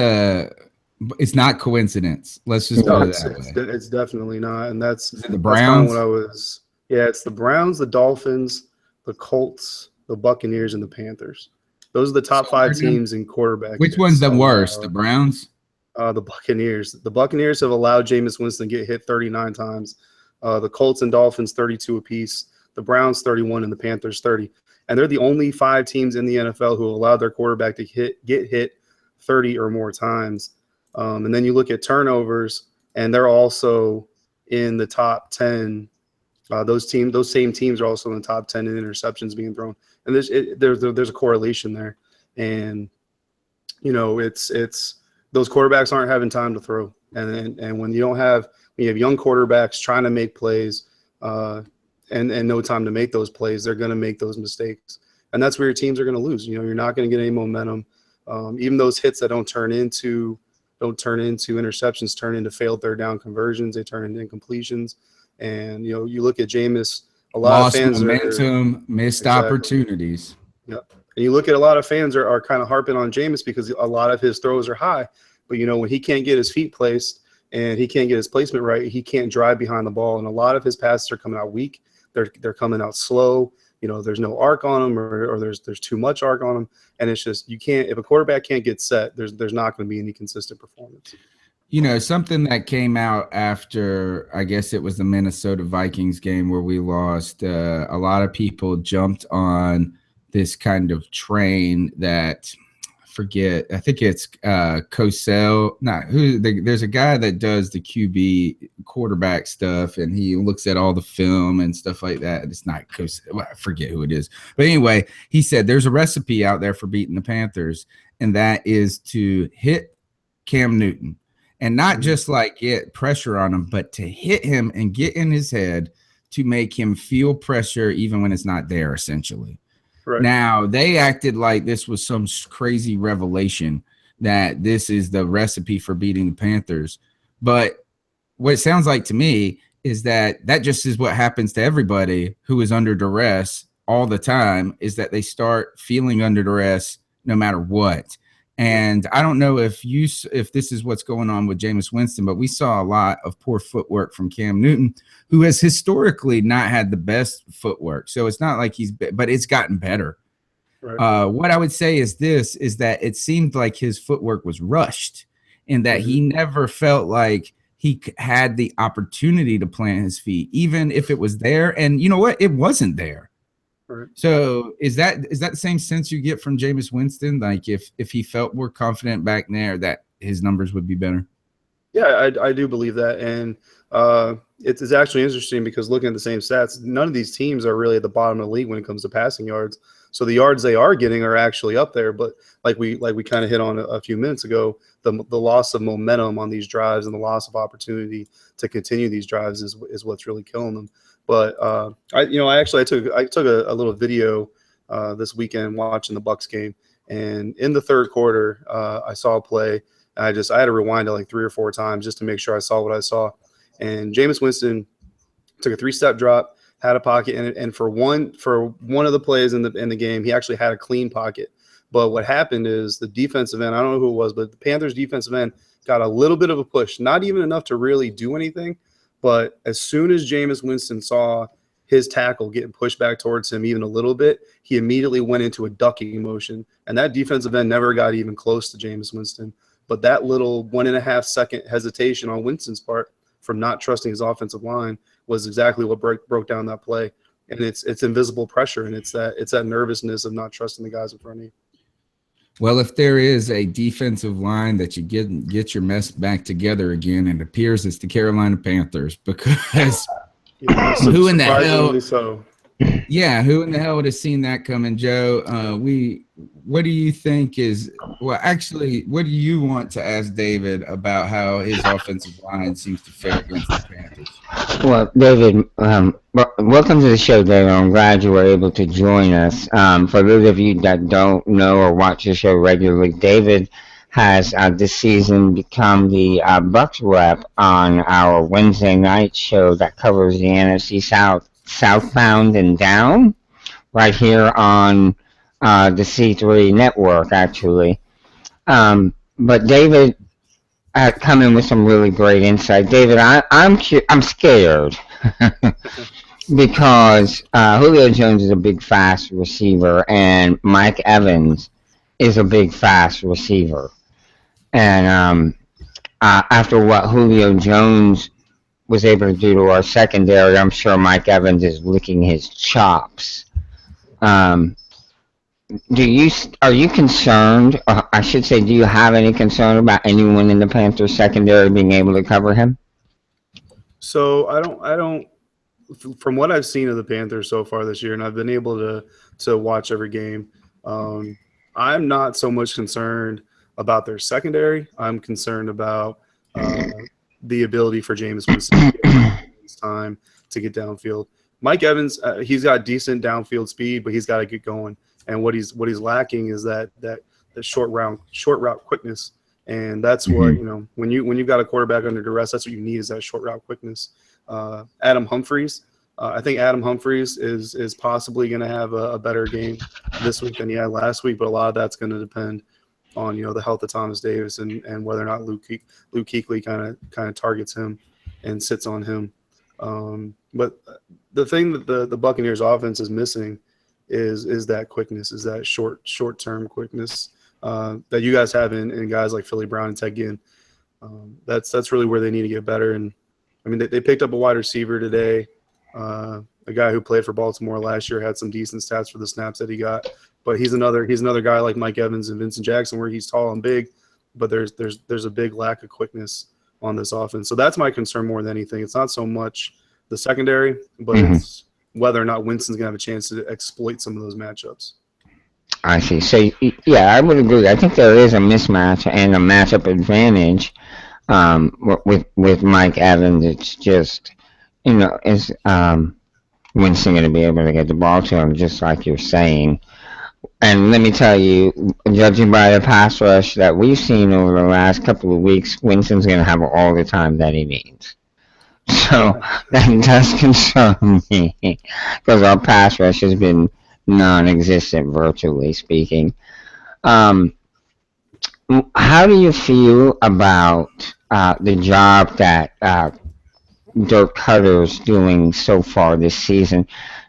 it's not coincidence. Let's just go that way. It's definitely not. And that's the Browns. That's kind of what I was. Yeah, it's the Browns, the Dolphins, the Colts, the Buccaneers, and the Panthers. Those are the top 5 teams in quarterback. Which one's the worst? The Browns? The Buccaneers. The Buccaneers have allowed Jameis Winston to get hit 39 times. The Colts and Dolphins 32 apiece. The Browns 31 and the Panthers 30. And they're the only 5 teams in the NFL who allowed their quarterback to get hit 30 or more times. And then you look at turnovers, and they're also in the top 10. Those same teams are also in the top 10 in interceptions being thrown. And there's a correlation there. And it's those quarterbacks aren't having time to throw. And when you have young quarterbacks trying to make plays and no time to make those plays, they're going to make those mistakes. And that's where your teams are going to lose. You're not going to get any momentum. Even those hits that don't turn into interceptions, turn into failed third down conversions. They turn into incompletions. And you look at Jameis, a lot of fans missed opportunities. Yep. And you look at a lot of fans are kind of harping on Jameis because a lot of his throws are high. But when he can't get his feet placed and he can't get his placement right, he can't drive behind the ball. And a lot of his passes are coming out weak. They're coming out slow. There's no arc on them, or there's too much arc on them. And it's just if a quarterback can't get set, there's not going to be any consistent performance. Something that came out after, I guess it was the Minnesota Vikings game where we lost, a lot of people jumped on this kind of train that, I think it's Cosell. There's a guy that does the QB quarterback stuff, and he looks at all the film and stuff like that. It's not Cosell. I forget who it is. But anyway, he said there's a recipe out there for beating the Panthers, and that is to hit Cam Newton. And not just like get pressure on him, but to hit him and get in his head to make him feel pressure even when it's not there, essentially. Right. Now, they acted like this was some crazy revelation that this is the recipe for beating the Panthers. But what it sounds like to me is that just is what happens to everybody who is under duress all the time, is that they start feeling under duress no matter what. And I don't know if this is what's going on with Jameis Winston, but we saw a lot of poor footwork from Cam Newton, who has historically not had the best footwork. So it's not like but it's gotten better. Right. What I would say is that it seemed like his footwork was rushed, and that he never felt like he had the opportunity to plant his feet, even if it was there. And you know what? It wasn't there. Right. So is that the same sense you get from Jameis Winston? Like if he felt more confident back there, that his numbers would be better? Yeah, I do believe that. And it's actually interesting because looking at the same stats, none of these teams are really at the bottom of the league when it comes to passing yards. So the yards they are getting are actually up there. But like we kind of hit on a few minutes ago, the loss of momentum on these drives and the loss of opportunity to continue these drives is what's really killing them. But I took a little video this weekend watching the Bucs game, and in the third quarter, I saw a play. I had to rewind it like 3 or 4 times just to make sure I saw what I saw. And Jameis Winston took a 3-step drop, had a pocket in it, and for one of the plays in the game, he actually had a clean pocket. But what happened is the defensive end, I don't know who it was, but the Panthers defensive end got a little bit of a push, not even enough to really do anything. But as soon as Jameis Winston saw his tackle getting pushed back towards him even a little bit, he immediately went into a ducking motion. And that defensive end never got even close to Jameis Winston. But that little 1.5 second hesitation on Winston's part from not trusting his offensive line was exactly what broke down that play. And it's invisible pressure, and it's that nervousness of not trusting the guys in front of you. Well, if there is a defensive line that you get your mess back together again, it appears it's the Carolina Panthers, because who in the hell? So. Yeah, who in the hell would have seen that coming, Joe? What do you think is? Well, actually, what do you want to ask David about how his offensive line seems to fare against the Panthers? Well, David, welcome to the show, David. I'm glad you were able to join us. For those of you that don't know or watch the show regularly, David has this season become the Bucs rep on our Wednesday night show that covers the NFC South, Southbound and Down, right here on the C3 network, actually. But David come in with some really great insight. David, I'm scared because Julio Jones is a big, fast receiver, and Mike Evans is a big, fast receiver. And after what Julio Jones was able to do to our secondary, I'm sure Mike Evans is licking his chops. Are you concerned, or I should say, do you have any concern about anyone in the Panthers secondary being able to cover him? So I don't. From what I've seen of the Panthers so far this year, and I've been able to watch every game, I'm not so much concerned about their secondary. I'm concerned about the ability for Jameis Winston to get time to get downfield. Mike Evans, he's got decent downfield speed, but he's got to get going. And what he's lacking is that short route quickness. And that's what, when you've got a quarterback under duress, that's what you need, is that short route quickness. Adam Humphries, I think Adam Humphries is possibly going to have a better game this week than he had last week, but a lot of that's going to depend on the health of Thomas Davis and whether or not Luke Kuechly kind of targets him and sits on him. But the thing that the Buccaneers offense is missing is that quickness, is that short-term quickness that you guys have in guys like Philly Brown and Ted Ginn. That's really where they need to get better. And I mean, they picked up a wide receiver today, a guy who played for Baltimore last year, had some decent stats for the snaps that he got. But he's another guy like Mike Evans and Vincent Jackson, where he's tall and big, but there's a big lack of quickness on this offense. So that's my concern more than anything. It's not so much the secondary, but it's whether or not Winston's gonna have a chance to exploit some of those matchups. I see. So yeah, I would agree. I think there is a mismatch and a matchup advantage with Mike Evans. It's just is Winston going to be able to get the ball to him, just like you're saying. And let me tell you, judging by the pass rush that we've seen over the last couple of weeks, Winston's going to have all the time that he needs. So that does concern me, because our pass rush has been non-existent, virtually speaking. How do you feel about the job that Dirk Cutter's doing so far this season?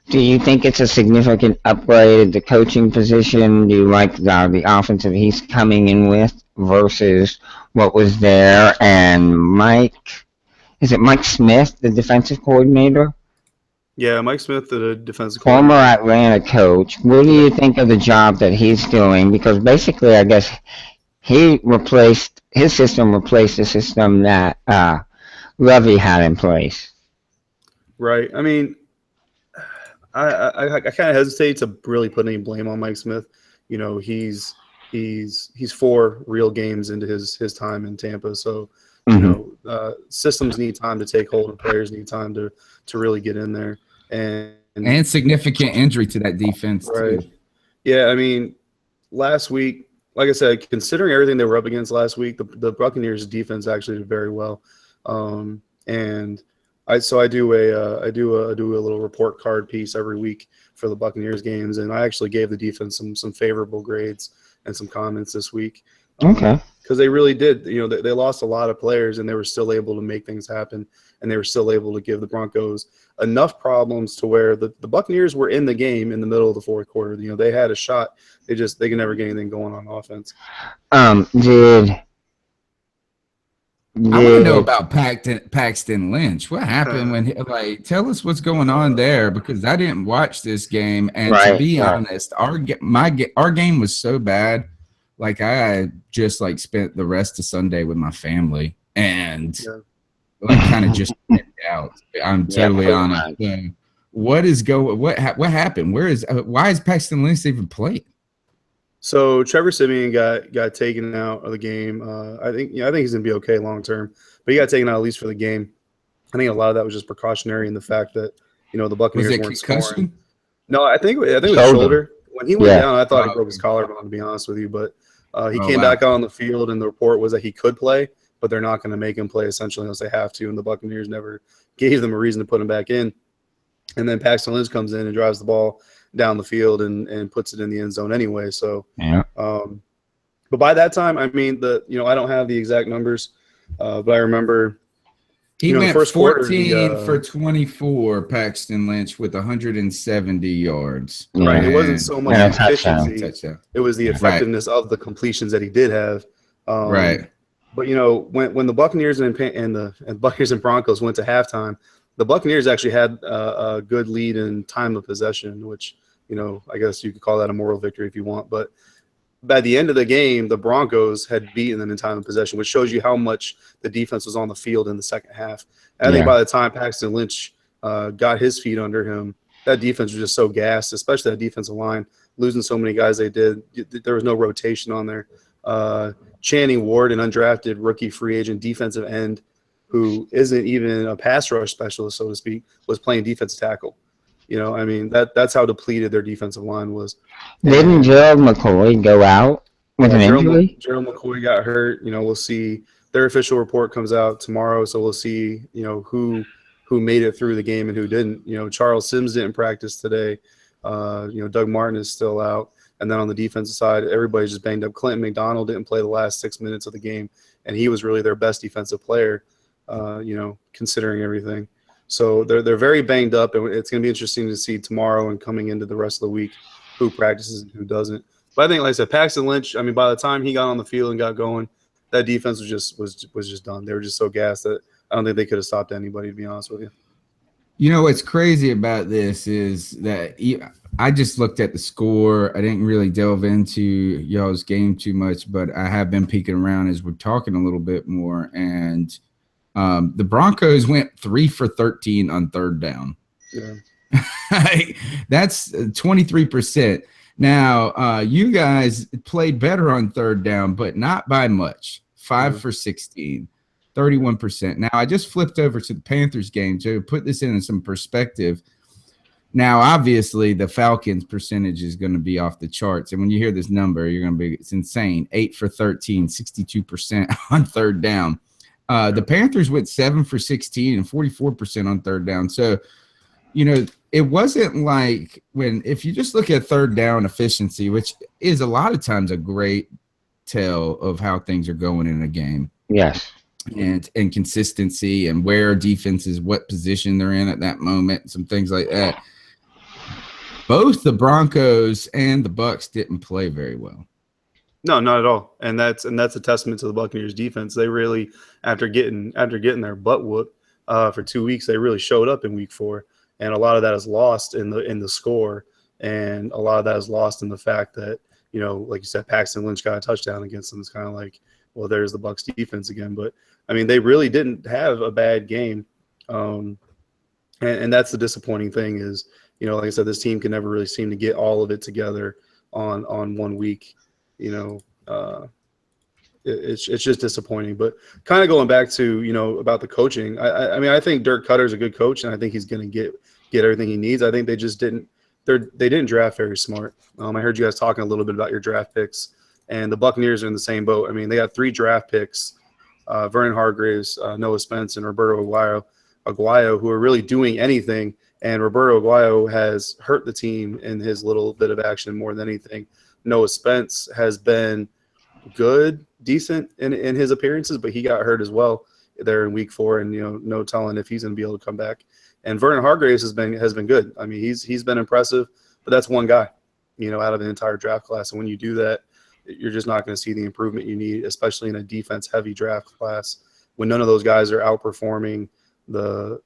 Do you think it's a significant upgrade at the coaching position? Do you like the offensive he's coming in with versus what was there? And Mike Smith, the defensive coordinator? Yeah, Mike Smith, the defensive Former coordinator. Atlanta coach. What do you think of the job that he's doing? Because basically, I guess his system replaced the system that Levy had in place. Right. I mean, I kind of hesitate to really put any blame on Mike Smith. You know, he's 4 real games into his time in Tampa, so you know, systems need time to take hold, and players need time to really get in there. And significant injury to that defense right. too. Yeah, I mean, last week, like I said, considering everything they were up against last week, the Buccaneers defense actually did very well. And I do a little report card piece every week for the Buccaneers games, and I actually gave the defense some favorable grades and some comments this week. Okay. Because they really did. You know, they lost a lot of players, and they were still able to make things happen, and they were still able to give the Broncos enough problems to where the Buccaneers were in the game in the middle of the fourth quarter. You know, they had a shot. They can never get anything going on offense. I want to know about Paxton Lynch. What happened when tell us what's going on there, because I didn't watch this game, and to be honest, our game was so bad. Like, I just spent the rest of Sunday with my family and kind of just went out. I'm totally honest. What happened? Why is Paxton Lynch even playing? So Trevor Siemian got taken out of the game. I think he's gonna be okay long term, but he got taken out at least for the game. I think a lot of that was just precautionary in the fact that, you know, the Buccaneers weren't scoring. No, I think it was shoulder. When he went down, I thought he broke his collarbone, to be honest with you. But he came back out on the field, and the report was that he could play, but they're not going to make him play essentially unless they have to. And the Buccaneers never gave them a reason to put him back in. And then Paxton Lynch comes in and drives the ball down the field and puts it in the end zone anyway. So, but by that time, I mean, I don't have the exact numbers, but I remember he went first 14 for 24, Paxton Lynch, with 170 yards. Right. It wasn't so much efficiency. It was the effectiveness of the completions that he did have. Right. But, you know, when the Buccaneers and Buccaneers and Broncos went to halftime, the Buccaneers actually had a good lead in time of possession, which, you know, I guess you could call that a moral victory if you want. But by the end of the game, the Broncos had beaten them in time of possession, which shows you how much the defense was on the field in the second half. And I think by the time Paxton Lynch got his feet under him, that defense was just so gassed, especially that defensive line, losing so many guys they did. There was no rotation on there. Channing Ward, an undrafted rookie free agent defensive end who isn't even a pass rush specialist, so to speak, was playing defensive tackle. You know, I mean, that's how depleted their defensive line was. Didn't Gerald McCoy go out with an injury? Gerald McCoy got hurt. You know, we'll see. Their official report comes out tomorrow, so we'll see, you know, who made it through the game and who didn't. You know, Charles Sims didn't practice today. You know, Doug Martin is still out. And then on the defensive side, everybody's just banged up. Clinton McDonald didn't play the last 6 minutes of the game, and he was really their best defensive player, you know, considering everything. So they're very banged up, and it's going to be interesting to see tomorrow and coming into the rest of the week who practices and who doesn't. But I think, like I said, Paxton Lynch, I mean, by the time he got on the field and got going, that defense was just done. They were just so gassed that I don't think they could have stopped anybody, to be honest with you. You know, what's crazy about this is that I just looked at the score. I didn't really delve into y'all's game too much, but I have been peeking around as we're talking a little bit more. And the Broncos went 3 for 13 on third down. Yeah. That's 23%. Now, you guys played better on third down, but not by much. 5 for 16, 31%. Now, I just flipped over to the Panthers game to put this in some perspective. Now, obviously, the Falcons' percentage is going to be off the charts. And when you hear this number, you're going to be – it's insane. 8 for 13, 62% on third down. The Panthers went 7 for 16 and 44% on third down. So, you know, it wasn't like if you just look at third down efficiency, which is a lot of times a great tell of how things are going in a game. Yes. And consistency and where defenses, what position they're in at that moment, some things like that. Both the Broncos and the Bucs didn't play very well. No, not at all. And that's a testament to the Buccaneers defense. They really, after getting their butt whooped for 2 weeks, they really showed up in week 4. and a lot of that is lost in the score, and a lot of that is lost in the fact that, you know, like you said, Paxton Lynch got a touchdown against them. It's kind of like, well, there's the Bucs defense again. But I mean, they really didn't have a bad game, and that's the disappointing thing is, you know, like I said, this team can never really seem to get all of it together on 1 week. You know, it's just disappointing. But kind of going back to, you know, about the coaching, I mean, I think Dirk Cutter's a good coach, and I think he's going to get everything he needs. I think they just didn't. They didn't draft very smart. I heard you guys talking a little bit about your draft picks, and the Buccaneers are in the same boat. I mean, they got 3 draft picks: Vernon Hargreaves, Noah Spence, and Roberto Aguayo, who are really doing anything. And Roberto Aguayo has hurt the team in his little bit of action more than anything. Noah Spence has been good, decent in his appearances, but he got hurt as well there in week 4, and, you know, no telling if he's going to be able to come back. And Vernon Hargreaves has been good. I mean, he's been impressive, but that's one guy, you know, out of an entire draft class. And when you do that, you're just not going to see the improvement you need, especially in a defense-heavy draft class when none of those guys are outperforming the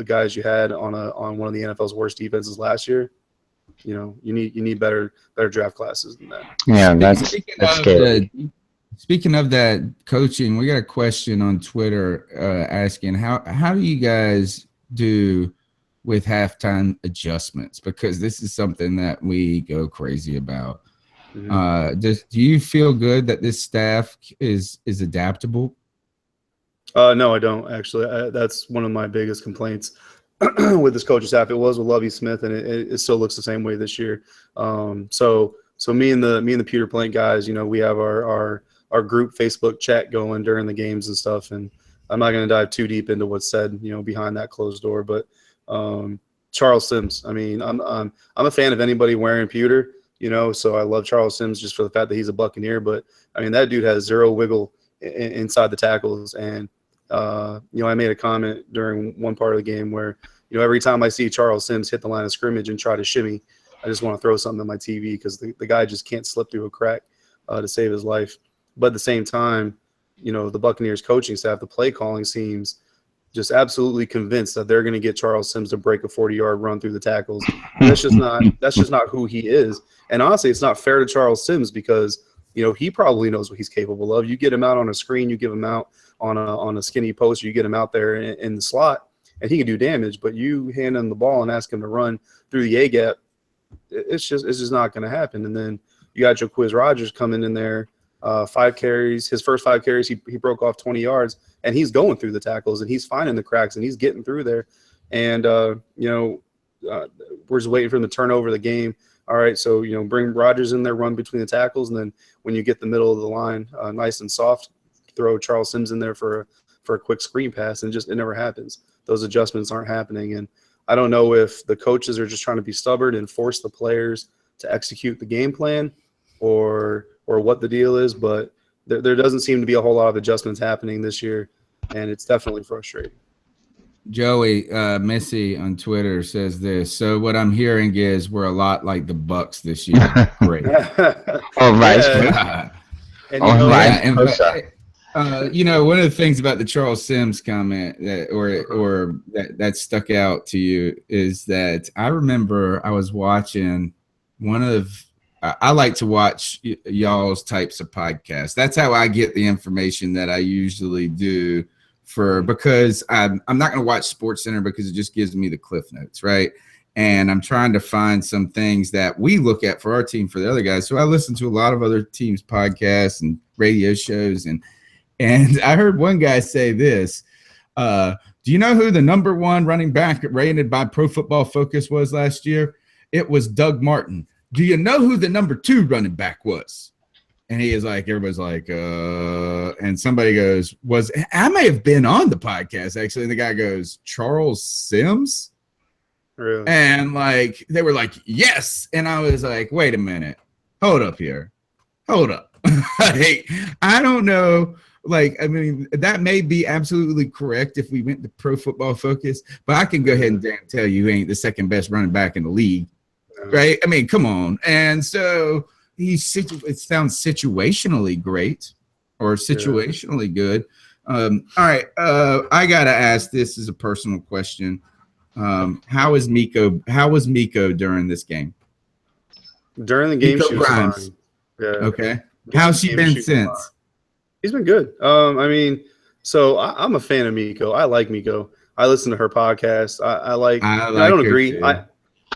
guys you had on one of the NFL's worst defenses last year. You know, you need better draft classes than that. Yeah, that's scary. Speaking of that coaching, we got a question on Twitter asking how do you guys do with halftime adjustments? Because this is something that we go crazy about. Mm-hmm. Do you feel good that this staff is adaptable? No, I don't actually. That's one of my biggest complaints with this coaching staff. It was with Lovie Smith, and it still looks the same way this year. So me and the Pewter Plank guys, you know, we have our group Facebook chat going during the games and stuff. And I'm not going to dive too deep into what's said, you know, behind that closed door. But Charles Sims, I mean, I'm a fan of anybody wearing pewter, you know. So I love Charles Sims just for the fact that he's a Buccaneer. But I mean, that dude has zero wiggle inside the tackles. And you know, I made a comment during one part of the game where, you know, every time I see Charles Sims hit the line of scrimmage and try to shimmy, I just want to throw something on my TV because the guy just can't slip through a crack to save his life. But at the same time, you know, the Buccaneers coaching staff, the play calling seems just absolutely convinced that they're going to get Charles Sims to break a 40-yard run through the tackles. And that's just not who he is. And honestly, it's not fair to Charles Sims because, you know, he probably knows what he's capable of. You get him out on a screen, you give him out on a skinny post, you get him out there in the slot, and he can do damage. But you hand him the ball and ask him to run through the A gap, it's just not going to happen. And then you got Jaquiz Rodgers coming in there, 5 carries. His first 5 carries, he broke off 20 yards, and he's going through the tackles, and he's finding the cracks, and he's getting through there. And you know, we're just waiting for him to turn over the game. All right, so, you know, bring Rodgers in there, run between the tackles, and then when you get the middle of the line nice and soft, throw Charles Sims in there for a quick screen pass, and it never happens. Those adjustments aren't happening, and I don't know if the coaches are just trying to be stubborn and force the players to execute the game plan, or what the deal is, but there doesn't seem to be a whole lot of adjustments happening this year, and it's definitely frustrating. Joey Missy on Twitter says this. So what I'm hearing is we're a lot like the Bucs this year. Great. Oh, right. You know, one of the things about the Charles Sims comment that stuck out to you is that I remember I was watching I like to watch y'all's types of podcasts. That's how I get the information that I usually do because I'm not going to watch SportsCenter because it just gives me the cliff notes, right? And I'm trying to find some things that we look at for our team for the other guys. So I listen to a lot of other teams' podcasts and radio shows, and I heard one guy say this. Do you know who the number 1 running back rated by Pro Football Focus was last year? It was Doug Martin. Do you know who the number 2 running back was? And he is like, everybody's like, and somebody goes, I may have been on the podcast actually. And the guy goes, Charles Sims? Really? And like, they were like, yes. And I was like, wait a minute. Hold up here. Hold up. Like, I don't know. Like, I mean, that may be absolutely correct if we went to Pro Football Focus, but I can go ahead and damn tell you he ain't the second best running back in the league. Right? I mean, come on. And so it sounds situationally great or situationally good. All right. I got to ask, this is a personal question. How was Miko? How was Miko during this game? During the game, Miko she was Grimes. fine. Yeah. Okay. How's she been since? She's been good. I mean, so I'm a fan of Miko. I like Miko. I listen to her podcast. I don't agree. Too.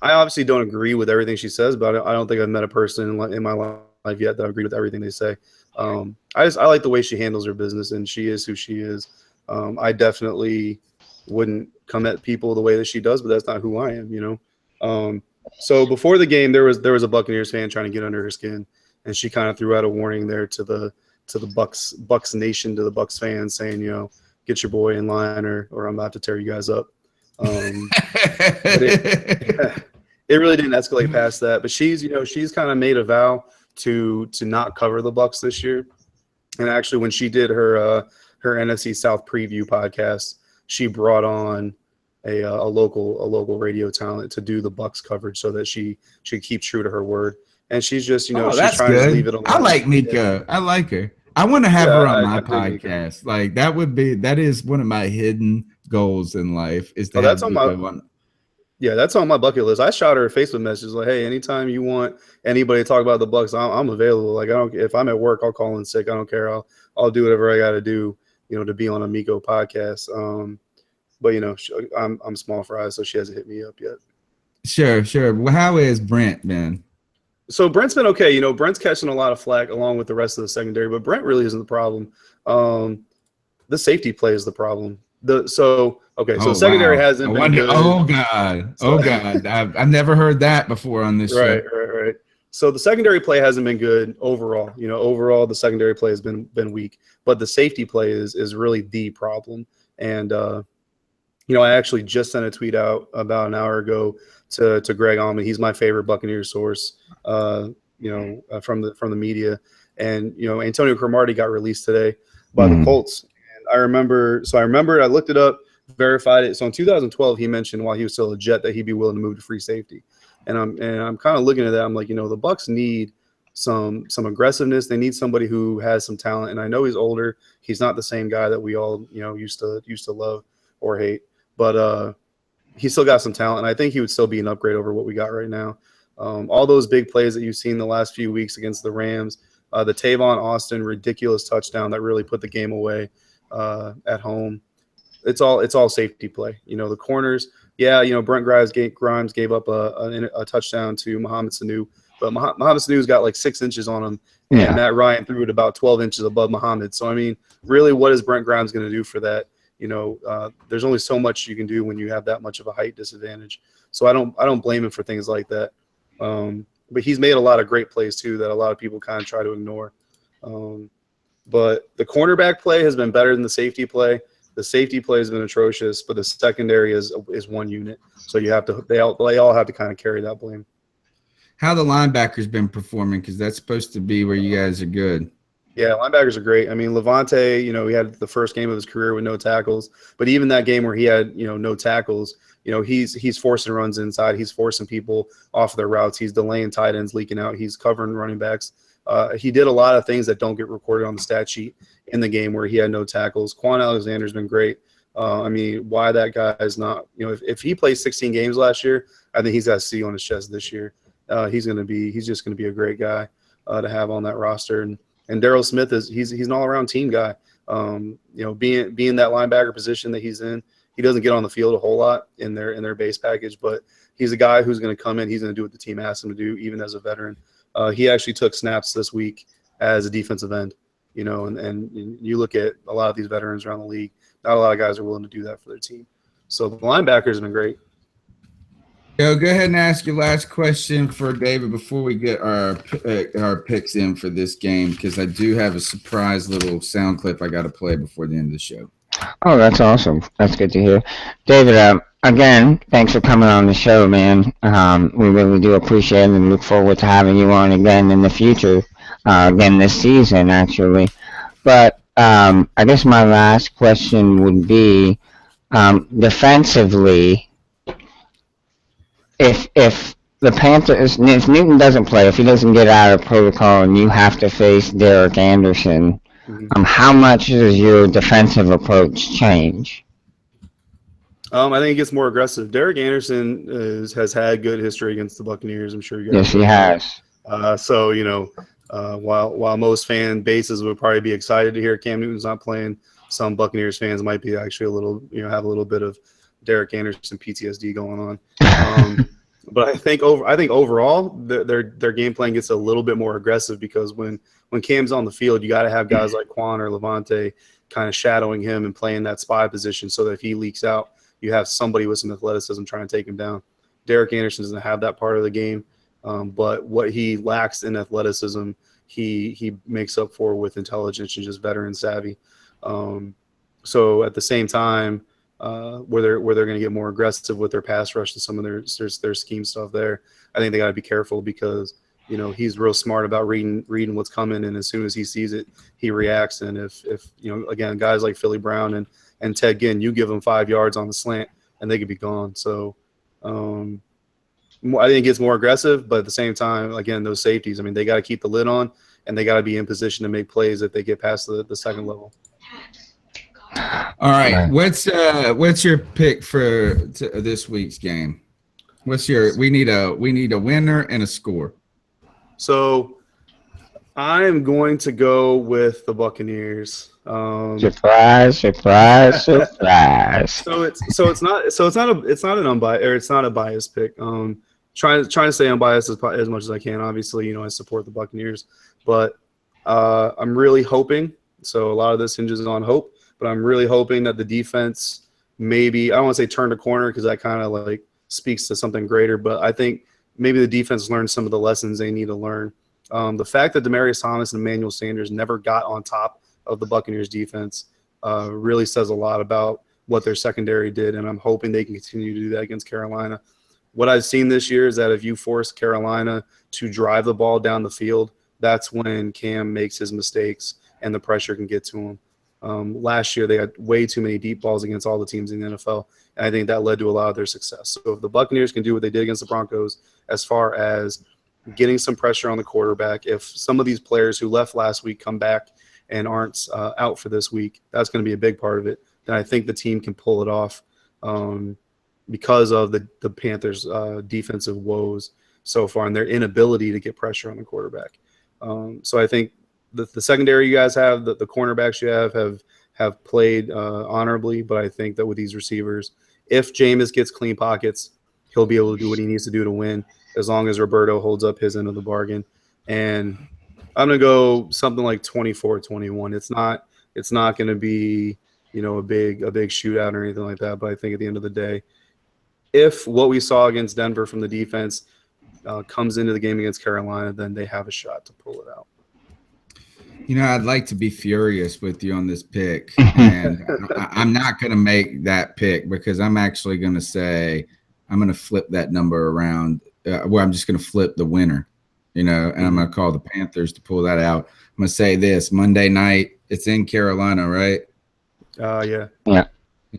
I obviously don't agree with everything she says, but I don't think I've met a person in my life yet that I agree with everything they say. I like the way she handles her business, and she is who she is. I definitely wouldn't come at people the way that she does, but that's not who I am, you know. So before the game, there was a Buccaneers fan trying to get under her skin, and she kind of threw out a warning there to the Bucs Nation, to the Bucs fans, saying, you know, get your boy in line, or I'm about to tear you guys up. But it really didn't escalate past that. But she's kind of made a vow to not cover the Bucs this year. And actually, when she did her NFC South preview podcast, she brought on a local radio talent to do the Bucs coverage so that she keep true to her word. And she's just, she's trying to leave it alone. I like Miko. I like her. I want to have her on my podcast. Like that is one of my hidden goals in life is to have Miko on. Yeah, that's on my bucket list. I shot her a Facebook message like, "Hey, anytime you want anybody to talk about the Bucs, I'm available. Like, if I'm at work, I'll call in sick. I don't care. I'll do whatever I got to do, to be on a Miko podcast." But I'm small fries, so she hasn't hit me up yet. Sure. Well, how is Brent been? So Brent's been okay. Brent's catching a lot of flack along with the rest of the secondary, but Brent really isn't the problem. The safety play is the problem. The secondary hasn't been good. Oh God! I've never heard that before on this show. Right. So the secondary play hasn't been good overall. Overall the secondary play has been weak, but the safety play is really the problem. And I actually just sent a tweet out about an hour ago to Greg Allman. He's my favorite Buccaneers source. From the media, and Antonio Cromartie got released today by the Colts. I remember I looked it up, verified it. So in 2012, he mentioned while he was still a Jet that he'd be willing to move to free safety. And I'm kind of looking at that. I'm like, the Bucs need some aggressiveness. They need somebody who has some talent. And I know he's older. He's not the same guy that we all, used to love or hate. But he's still got some talent. And I think he would still be an upgrade over what we got right now. All those big plays that you've seen the last few weeks against the Rams, the Tavon Austin ridiculous touchdown that really put the game away. At home, it's all safety play. The corners, Brent Grimes gave up a touchdown to Mohamed Sanu, but Mohamed Sanu's got like 6 inches on him, and Matt Ryan threw it about 12 inches above Mohamed. So I mean, really, what is Brent Grimes going to do for that? There's only so much you can do when you have that much of a height disadvantage. So I don't blame him for things like that. But he's made a lot of great plays too that a lot of people kind of try to ignore. But the cornerback play has been better than the safety play. The safety play has been atrocious, but the secondary is one unit. So they all have to kind of carry that blame. How the linebackers been performing? Because that's supposed to be where you guys are good. Yeah, linebackers are great. I mean, Levante, he had the first game of his career with no tackles. But even that game where he had, no tackles, he's forcing runs inside. He's forcing people off their routes. He's delaying tight ends leaking out. He's covering running backs. He did a lot of things that don't get recorded on the stat sheet in the game where he had no tackles. Quan Alexander's been great. Why that guy is not, if he plays 16 games last year, I think he's got a C on his chest this year. He's just going to be a great guy to have on that roster. And Darryl Smith he's an all-around team guy. Being that linebacker position that he's in, he doesn't get on the field a whole lot in their base package, but he's a guy who's going to come in. He's going to do what the team asks him to do, even as a veteran. He actually took snaps this week as a defensive end, and you look at a lot of these veterans around the league, not a lot of guys are willing to do that for their team. So the linebackers have been great. Go ahead and ask your last question for David before we get our picks in for this game, because I do have a surprise little sound clip I got to play before the end of the show. Oh, that's awesome. That's good to hear. David, again, thanks for coming on the show, man. We really do appreciate it and look forward to having you on again in the future, again this season, actually. But I guess my last question would be, defensively, if the Panthers, if Newton doesn't play, if he doesn't get out of protocol and you have to face Derek Anderson, how much does your defensive approach change? I think he gets more aggressive. Derek Anderson has had good history against the Buccaneers. I'm sure you guys. Yes, he has. So while most fan bases would probably be excited to hear Cam Newton's not playing, some Buccaneers fans might be actually a little, have a little bit of Derek Anderson PTSD going on. But I think overall their game plan gets a little bit more aggressive because when Cam's on the field, you got to have guys like Quan or Levante kind of shadowing him and playing that spy position so that if he leaks out, you have somebody with some athleticism trying to take him down. Derek Anderson doesn't have that part of the game, but what he lacks in athleticism, he makes up for with intelligence and just veteran savvy. So at the same time, where they're going to get more aggressive with their pass rush and some of their scheme stuff there, I think they got to be careful because he's real smart about reading what's coming, and as soon as he sees it, he reacts. And if again, guys like Philly Brown and Ted Ginn, you give them 5 yards on the slant and they could be gone. So I think it gets more aggressive, but at the same time, again, those safeties, I mean, they got to keep the lid on and they got to be in position to make plays if they get past the second level. All right. What's your pick for this week's game? We need a winner and a score. So I'm going to go with the Buccaneers. Surprise! So it's not a biased pick. Trying to stay unbiased as much as I can. Obviously, I support the Buccaneers, but I'm really hoping. So a lot of this hinges on hope, but I'm really hoping that the defense maybe, I don't want to say turn a corner because that kind of like speaks to something greater, but I think maybe the defense learned some of the lessons they need to learn. The fact that Demaryius Thomas and Emmanuel Sanders never got on top of the Buccaneers defense really says a lot about what their secondary did, and I'm hoping they can continue to do that against Carolina. What I've seen this year is that if you force Carolina to drive the ball down the field, that's when Cam makes his mistakes and the pressure can get to him. Last year, they had way too many deep balls against all the teams in the NFL, and I think that led to a lot of their success. So if the Buccaneers can do what they did against the Broncos as far as getting some pressure on the quarterback, if some of these players who left last week come back and aren't out for this week, that's going to be a big part of it. Then I think the team can pull it off because of the Panthers' defensive woes so far and their inability to get pressure on the quarterback. So I think the secondary you guys have, the cornerbacks you have played honorably, but I think that with these receivers, if Jameis gets clean pockets, he'll be able to do what he needs to do to win as long as Roberto holds up his end of the bargain. And I'm going to go something like 24-21. It's not going to be, a big shootout or anything like that, but I think at the end of the day, if what we saw against Denver from the defense comes into the game against Carolina, then they have a shot to pull it out. I'd like to be furious with you on this pick, and I'm not going to make that pick because I'm actually going to say I'm going to flip that number around. I'm just going to flip the winner, and I'm going to call the Panthers to pull that out. I'm going to say this: Monday night, it's in Carolina, right? Yeah.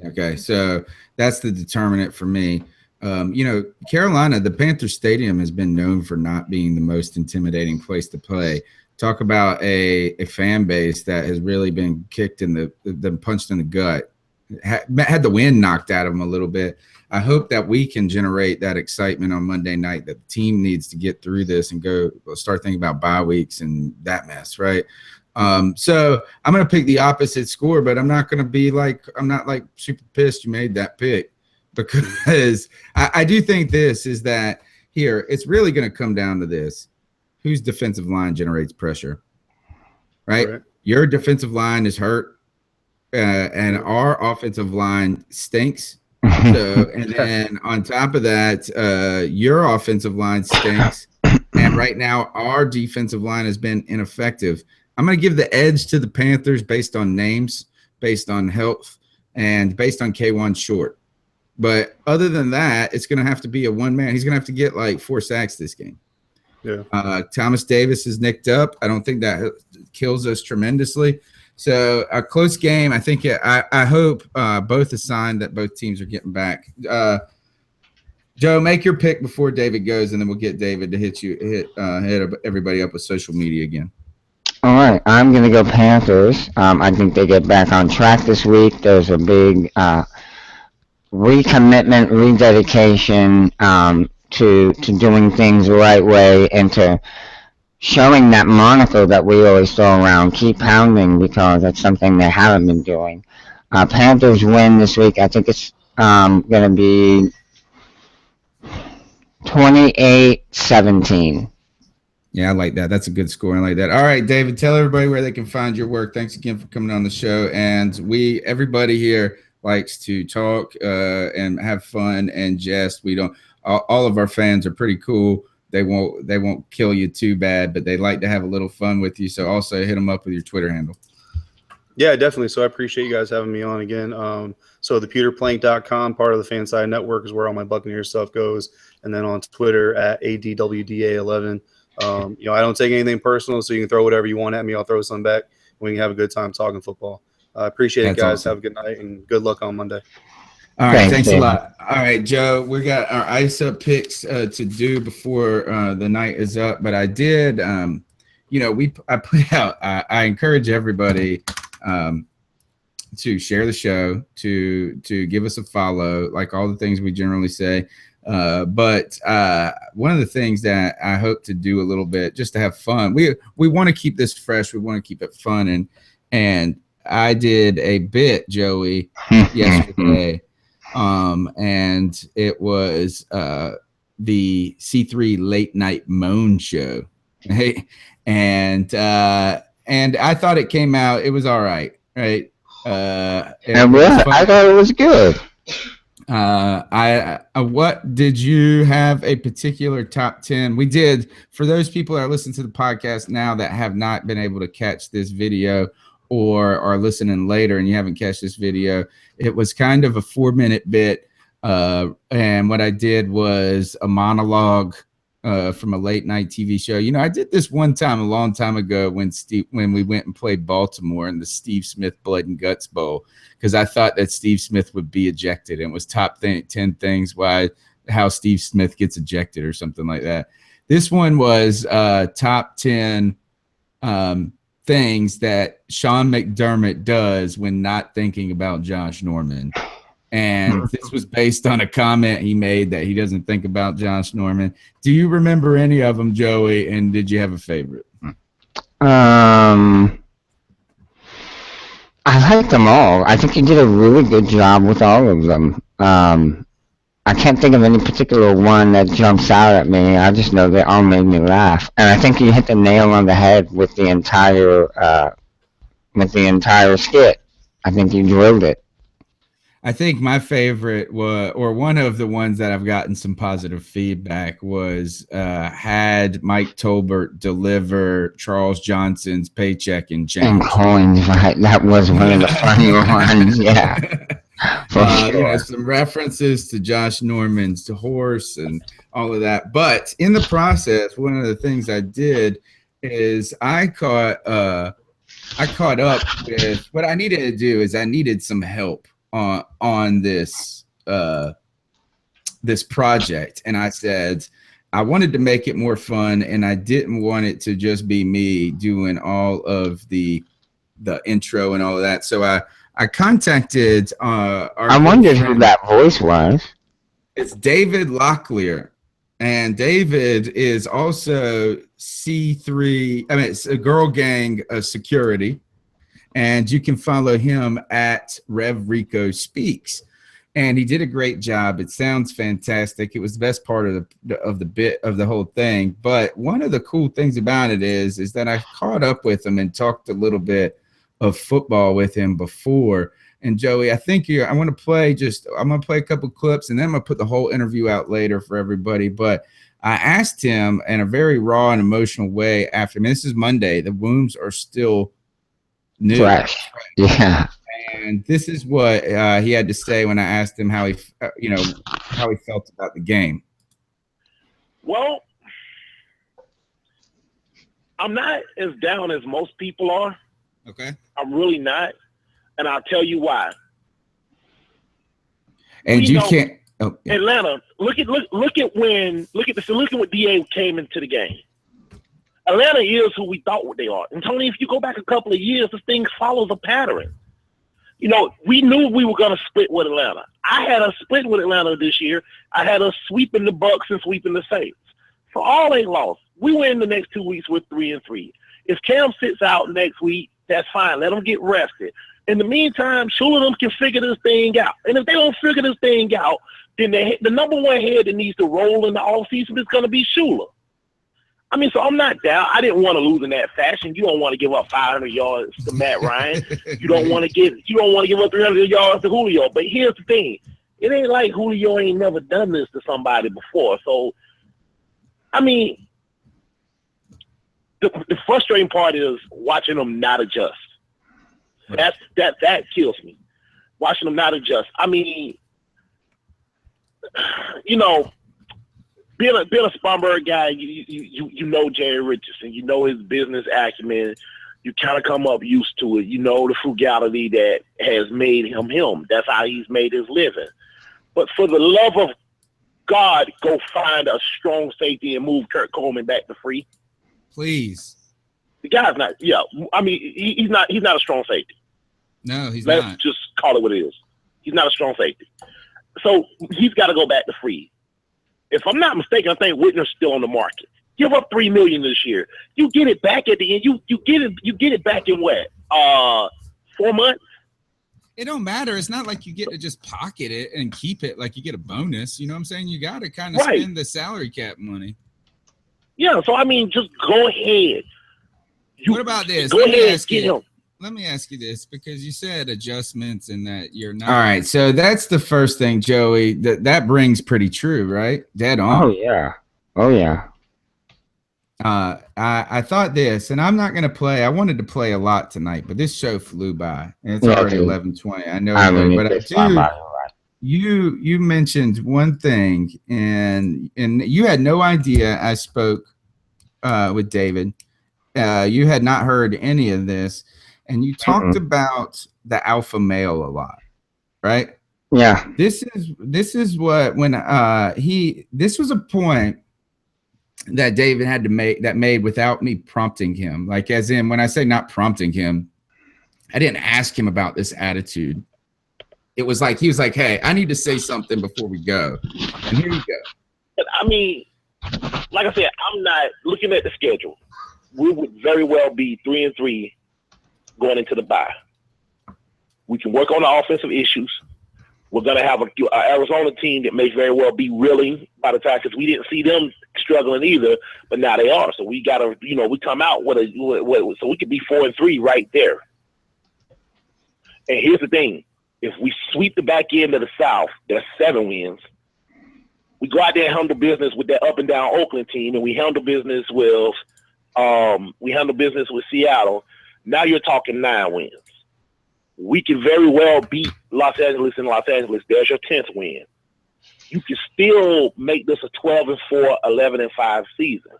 Okay, so that's the determinant for me. Carolina, the Panthers Stadium has been known for not being the most intimidating place to play. Talk about a fan base that has really been kicked punched in the gut, had the wind knocked out of them a little bit. I hope that we can generate that excitement on Monday night that the team needs to get through this and go start thinking about bye weeks and that mess, right? So I'm going to pick the opposite score, but I'm not super pissed you made that pick because I do think this is that here, it's really going to come down to this. Whose defensive line generates pressure, right? Your defensive line is hurt, and our offensive line stinks. So, and then on top of that, your offensive line stinks. And right now, our defensive line has been ineffective. I'm going to give the edge to the Panthers based on names, based on health, and based on K1 short. But other than that, it's going to have to be a one-man. He's going to have to get like 4 sacks this game. Yeah. Thomas Davis is nicked up. I don't think that kills us tremendously. So a close game. I think I hope both is signed that both teams are getting back. Joe, make your pick before David goes, and then we'll get David to hit everybody up with social media again. All right, I'm going to go Panthers. I think they get back on track this week. There's a big recommitment, rededication to doing things the right way and to showing that moniker that we always throw around, keep pounding, because that's something they haven't been doing. Panthers win this week. I think it's going to be 28-17. Yeah, I like that. That's a good score. I like that. All right, David, tell everybody where they can find your work. Thanks again for coming on the show. And everybody here likes to talk and have fun and jest. We don't. All of our fans are pretty cool. They won't kill you too bad, but they like to have a little fun with you. So also hit them up with your Twitter handle. Yeah, definitely. So I appreciate you guys having me on again. So thepewterplank.com, part of the Fanside Network, is where all my Buccaneers stuff goes. And then on Twitter at ADWDA11. I don't take anything personal, so you can throw whatever you want at me. I'll throw some back. We can have a good time talking football. I appreciate it, guys. Awesome. Have a good night and good luck on Monday. All right, thanks a lot. All right, Joe, we got our ice up picks to do before the night is up. But I did, I put out. I encourage everybody to share the show, to give us a follow, like all the things we generally say. But one of the things that I hope to do a little bit just to have fun, we want to keep this fresh. We want to keep it fun. And I did a bit, Joey, yesterday. And it was the C3 late night moan show. Right? And I thought it came out, it was all right. Right. I thought it was good. What did you have a particular top 10? We did, for those people that are listening to the podcast now that have not been able to catch this video or are listening later and you haven't catch this video, it was kind of a 4-minute bit. And what I did was a monologue from a late night TV show. I did this one time a long time ago when we went and played Baltimore in the Steve Smith Blood and Guts Bowl, because I thought that Steve Smith would be ejected, and it was top 10 things how Steve Smith gets ejected or something like that. This one was top 10 things that Sean McDermott does when not thinking about Josh Norman. And this was based on a comment he made that he doesn't think about Josh Norman. Do you remember any of them, Joey? And did you have a favorite? I like them all. I think he did a really good job with all of them. I can't think of any particular one that jumps out at me. I just know they all made me laugh. And I think you hit the nail on the head with the entire skit. I think you drilled it. I think my favorite was, or one of the ones that I've gotten some positive feedback was had Mike Tolbert deliver Charles Johnson's paycheck in change. And coins, right? That was one of the funny ones, yeah. Sure. Some references to Josh Norman's horse and all of that. But in the process, one of the things I did is I caught up with what I needed to do is I needed some help on this this project, and I said I wanted to make it more fun, and I didn't want it to just be me doing all of the intro and all of that. So I contacted I wondered who that voice was. It's David Locklear, and David is also C3. I mean, it's a Girl Gang security. And you can follow him at Rev Rico Speaks, and he did a great job. It sounds fantastic. It was the best part of the bit of the whole thing. But one of the cool things about it is that I caught up with him and talked a little bit of football with him before. And Joey, I think I'm going to play a couple clips, and then I'm going to put the whole interview out later for everybody. But I asked him in a very raw and emotional way after. I mean, this is Monday. The wounds are still new. Fresh. Yeah. And this is what he had to say when I asked him how he felt about the game. Well, I'm not as down as most people are. Okay. I'm really not, and I'll tell you why. And you can't. Oh, yeah. Atlanta. Look at what DA came into the game. Atlanta is who we thought they are. And Tony, if you go back a couple of years, this thing follows a pattern. You know, we knew we were going to split with Atlanta. I had us split with Atlanta this year. I had us sweeping the Bucs and sweeping the Saints. So all ain't lost. We win the next 2 weeks with 3-3. If Cam sits out next week, that's fine. Let him get rested. In the meantime, Shula them can figure this thing out. And if they don't figure this thing out, then the number one head that needs to roll in the offseason is going to be Shula. I mean, so I'm not down. I didn't want to lose in that fashion. You don't want to give up 500 yards to Matt Ryan. You don't want to give up 300 yards to Julio. But here's the thing: it ain't like Julio ain't never done this to somebody before. So, I mean, the frustrating part is watching them not adjust. That kills me. Watching them not adjust. I mean, you know. Being a Spartanburg guy, you know Jerry Richardson, you know his business acumen, you kind of come up used to it. You know the frugality that has made him. That's how he's made his living. But for the love of God, go find a strong safety and move Kurt Coleman back to free. Please. The guy's not. Yeah, I mean he's not a strong safety. No, he's Let's not. just call it what it is. He's not a strong safety. So he's got to go back to free. If I'm not mistaken, I think Whitner's still on the market. Give up $3 million this year. You get it back at the end. You get it back in what? 4 months? It don't matter. It's not like you get to just pocket it and keep it like you get a bonus. You know what I'm saying? You got to kind of spend the salary cap money. Yeah. So I mean, just go ahead. What about this? Go ahead, get him. Let me ask you this, because you said adjustments and that you're not. All right. So that's the first thing, Joey, that brings pretty true, right? Dead on. Oh, yeah. Oh, yeah. I thought this, and I'm not going to play. I wanted to play a lot tonight, but this show flew by. And it's already 11:20. I know, but you mentioned one thing, and you had no idea I spoke with David. You had not heard any of this. And you talked about the alpha male a lot, right? Yeah. This is what this was a point that David had to made without me prompting him. Like, as in, when I say not prompting him, I didn't ask him about this attitude. It was like he was like, "Hey, I need to say something before we go," and here you go. But I mean, like I said, I'm not looking at the schedule. We would very well be 3-3. Going into the bye. We can work on the offensive issues. We're going to have an Arizona team that may very well be reeling by the time, because we didn't see them struggling either, but now they are. So we got to, we come out with so we could be 4-3 right there. And here's the thing. If we sweep the back end of the South, there's 7 wins. We go out there and handle business with that up and down Oakland team, and we handle business with Seattle. Now you're talking 9 wins. We can very well beat Los Angeles in Los Angeles. There's your 10th win. You can still make this a 12-4, 11-5 season.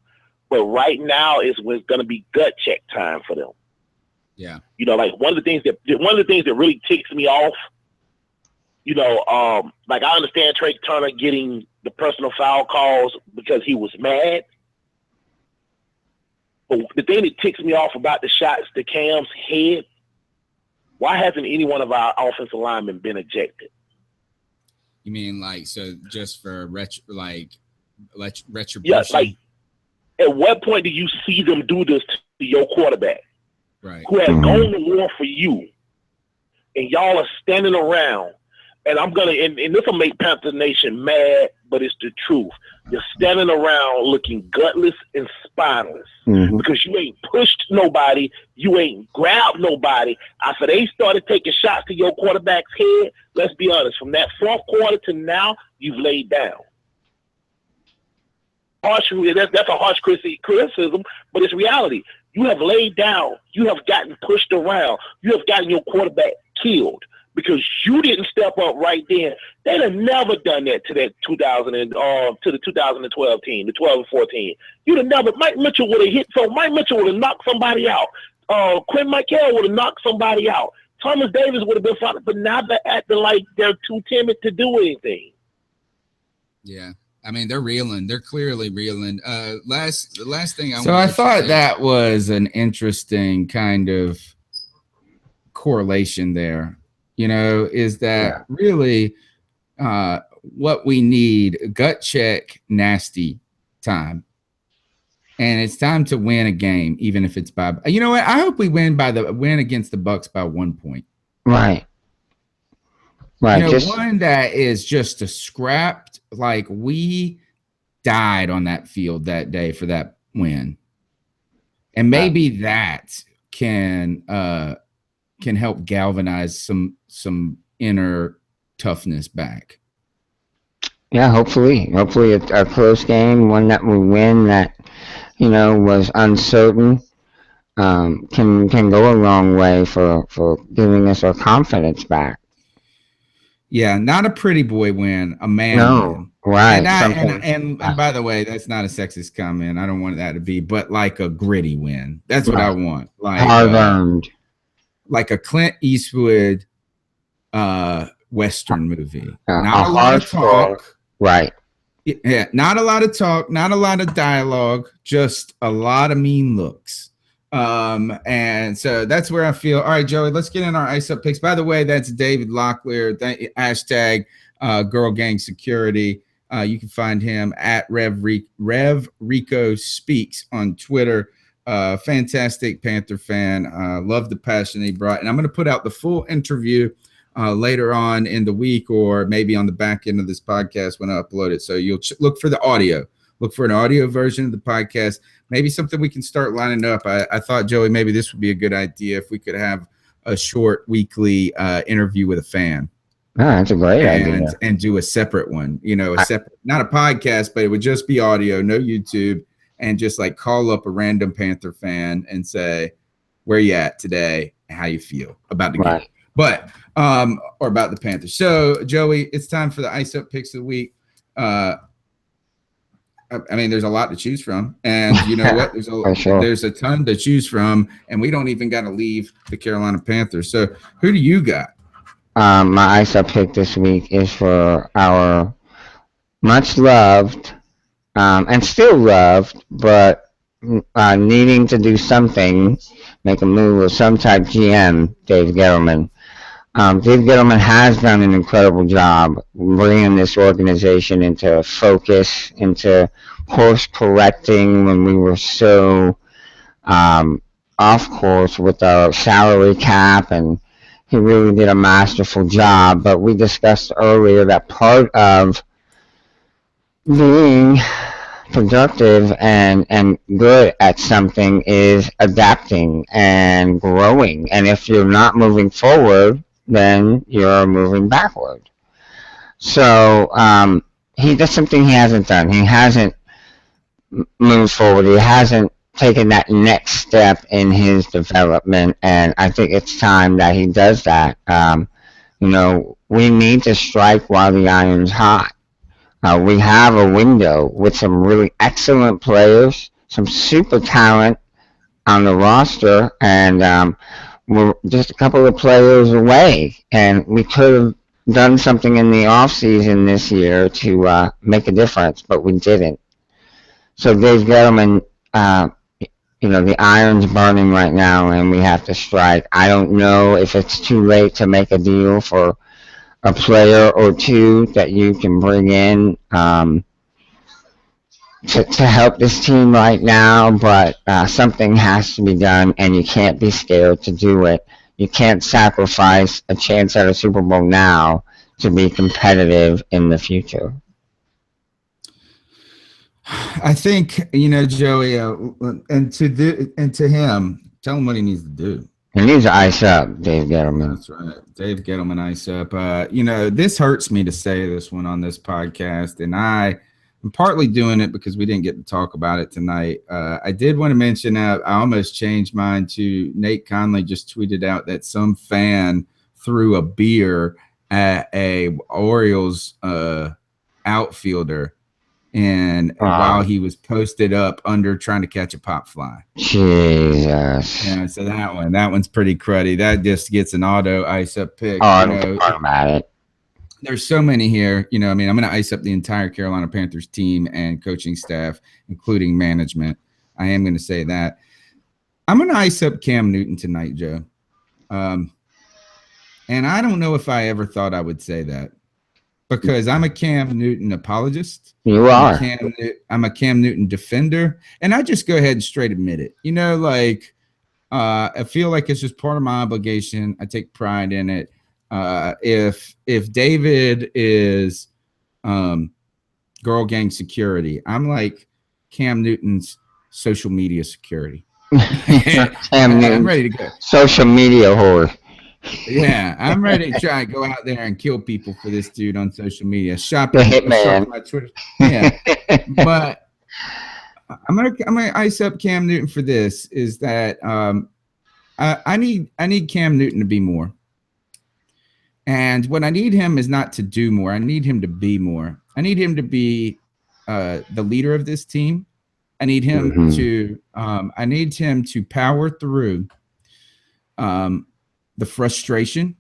But right now is when it's going to be gut check time for them. Yeah. Like one of the things that really ticks me off, like I understand Trey Turner getting the personal foul calls because he was mad. But the thing that ticks me off about the shots to Cam's head, why hasn't any one of our offensive linemen been ejected? You mean just for retribution? Yeah, like at what point do you see them do this to your quarterback, right? Who has gone to war for you, and y'all are standing around? And and this will make Panther Nation mad, but it's the truth. You're standing around looking gutless and spineless because you ain't pushed nobody, you ain't grabbed nobody. After they started taking shots to your quarterback's head, let's be honest, from that fourth quarter to now, you've laid down. That's a harsh criticism, but it's reality. You have laid down. You have gotten pushed around. You have gotten your quarterback killed. Because you didn't step up right then. They'd have never done that to that to the 2012 team, the 12-14. You'd have never. Mike Mitchell would have hit. So Mike Mitchell would have knocked somebody out. Quinn Michael would have knocked somebody out. Thomas Davis would have been fine. But now they're acting like they're too timid to do anything. Yeah. I mean, they're reeling. They're clearly reeling. Last thing I thought that was an interesting kind of correlation there. is that really what we need? Gut check, nasty time. And it's time to win a game, even if it's by, you know what? I hope we win against the Bucs by 1 point. Right. One that is just a scrapped, like we died on that field that day for that win. And maybe that can help galvanize some inner toughness back. Yeah, hopefully a close game, one that we win that was uncertain, can go a long way for giving us our confidence back. Yeah, not a pretty boy win, a man win. Right. And by the way, that's not a sexist comment. I don't want that to be, but like a gritty win. That's what I want. Like hard earned. Like a Clint Eastwood Western movie. Not a lot of talk. Right. Yeah, not a lot of talk, not a lot of dialogue, just a lot of mean looks. And so that's where I feel. All right, Joey, let's get in our ice up picks. By the way, that's David Locklear, hashtag Girl Gang Security. You can find him at Rev Rico Speaks on Twitter. Fantastic Panther fan. Love the passion he brought. And I'm going to put out the full interview later on in the week, or maybe on the back end of this podcast when I upload it. So you'll look for the audio. Look for an audio version of the podcast. Maybe something we can start lining up. I thought, Joey, maybe this would be a good idea if we could have a short weekly interview with a fan. Oh, that's a great idea. And do a separate one, separate, not a podcast, but it would just be audio, no YouTube, and just like call up a random Panther fan and say, where you at today and how you feel about the game. But or about the Panthers. So, Joey, it's time for the ice up picks of the week. I mean, there's a lot to choose from, and you know what? There's a ton to choose from, and we don't even got to leave the Carolina Panthers. So, who do you got? My ice up pick this week is for our much loved and still loved, but needing to do something, make a move of some type, GM Dave Gettleman. Dave Gettleman has done an incredible job bringing this organization into focus, into course correcting when we were so off course with our salary cap, and he really did a masterful job. But we discussed earlier that part of being productive and good at something is adapting and growing. And if you're not moving forward, then you're moving backward. So he does something he hasn't done. He hasn't moved forward. He hasn't taken that next step in his development, and I think it's time that he does that. We need to strike while the iron's hot. We have a window with some really excellent players, some super talent on the roster, and we're just a couple of players away, and we could have done something in the offseason this year to make a difference, but we didn't. So Dave Gettleman, the iron's burning right now, and we have to strike. I don't know if it's too late to make a deal for a player or two that you can bring in to help this team right now, but something has to be done, and you can't be scared to do it. You can't sacrifice a chance at a Super Bowl now to be competitive in the future. I think, Joey, and to him, tell him what he needs to do. He needs to ice up, Dave Gettleman. That's right. Dave Gettleman, ice up. This hurts me to say this one on this podcast, and I'm partly doing it because we didn't get to talk about it tonight. I did want to mention that I almost changed mine to Nate Conley just tweeted out that some fan threw a beer at a Orioles outfielder, and while he was posted up under trying to catch a pop fly. Jesus. Yeah, so that one's pretty cruddy. That just gets an auto ice up pick. I don't talk about it. There's so many here. I'm going to ice up the entire Carolina Panthers team and coaching staff, including management. I am going to say that. I'm going to ice up Cam Newton tonight, Joe. And And I don't know if I ever thought I would say that, because I'm a Cam Newton apologist. You are. I'm a Cam Newton defender, and I just go ahead and straight admit it. You know, like I feel like it's just part of my obligation. I take pride in it. If David is girl gang security, I'm like Cam Newton's social media security. Cam Newton, I'm ready to go. social media whore. Yeah, I'm ready to try and go out there and kill people for this dude on social media. Shop The hitman. my Twitter. Yeah, but I'm gonna ice up Cam Newton for this. Is that I need Cam Newton to be more, and what I need him is not to do more. I need him to be more. I need him to be the leader of this team. I need him to power through the frustration.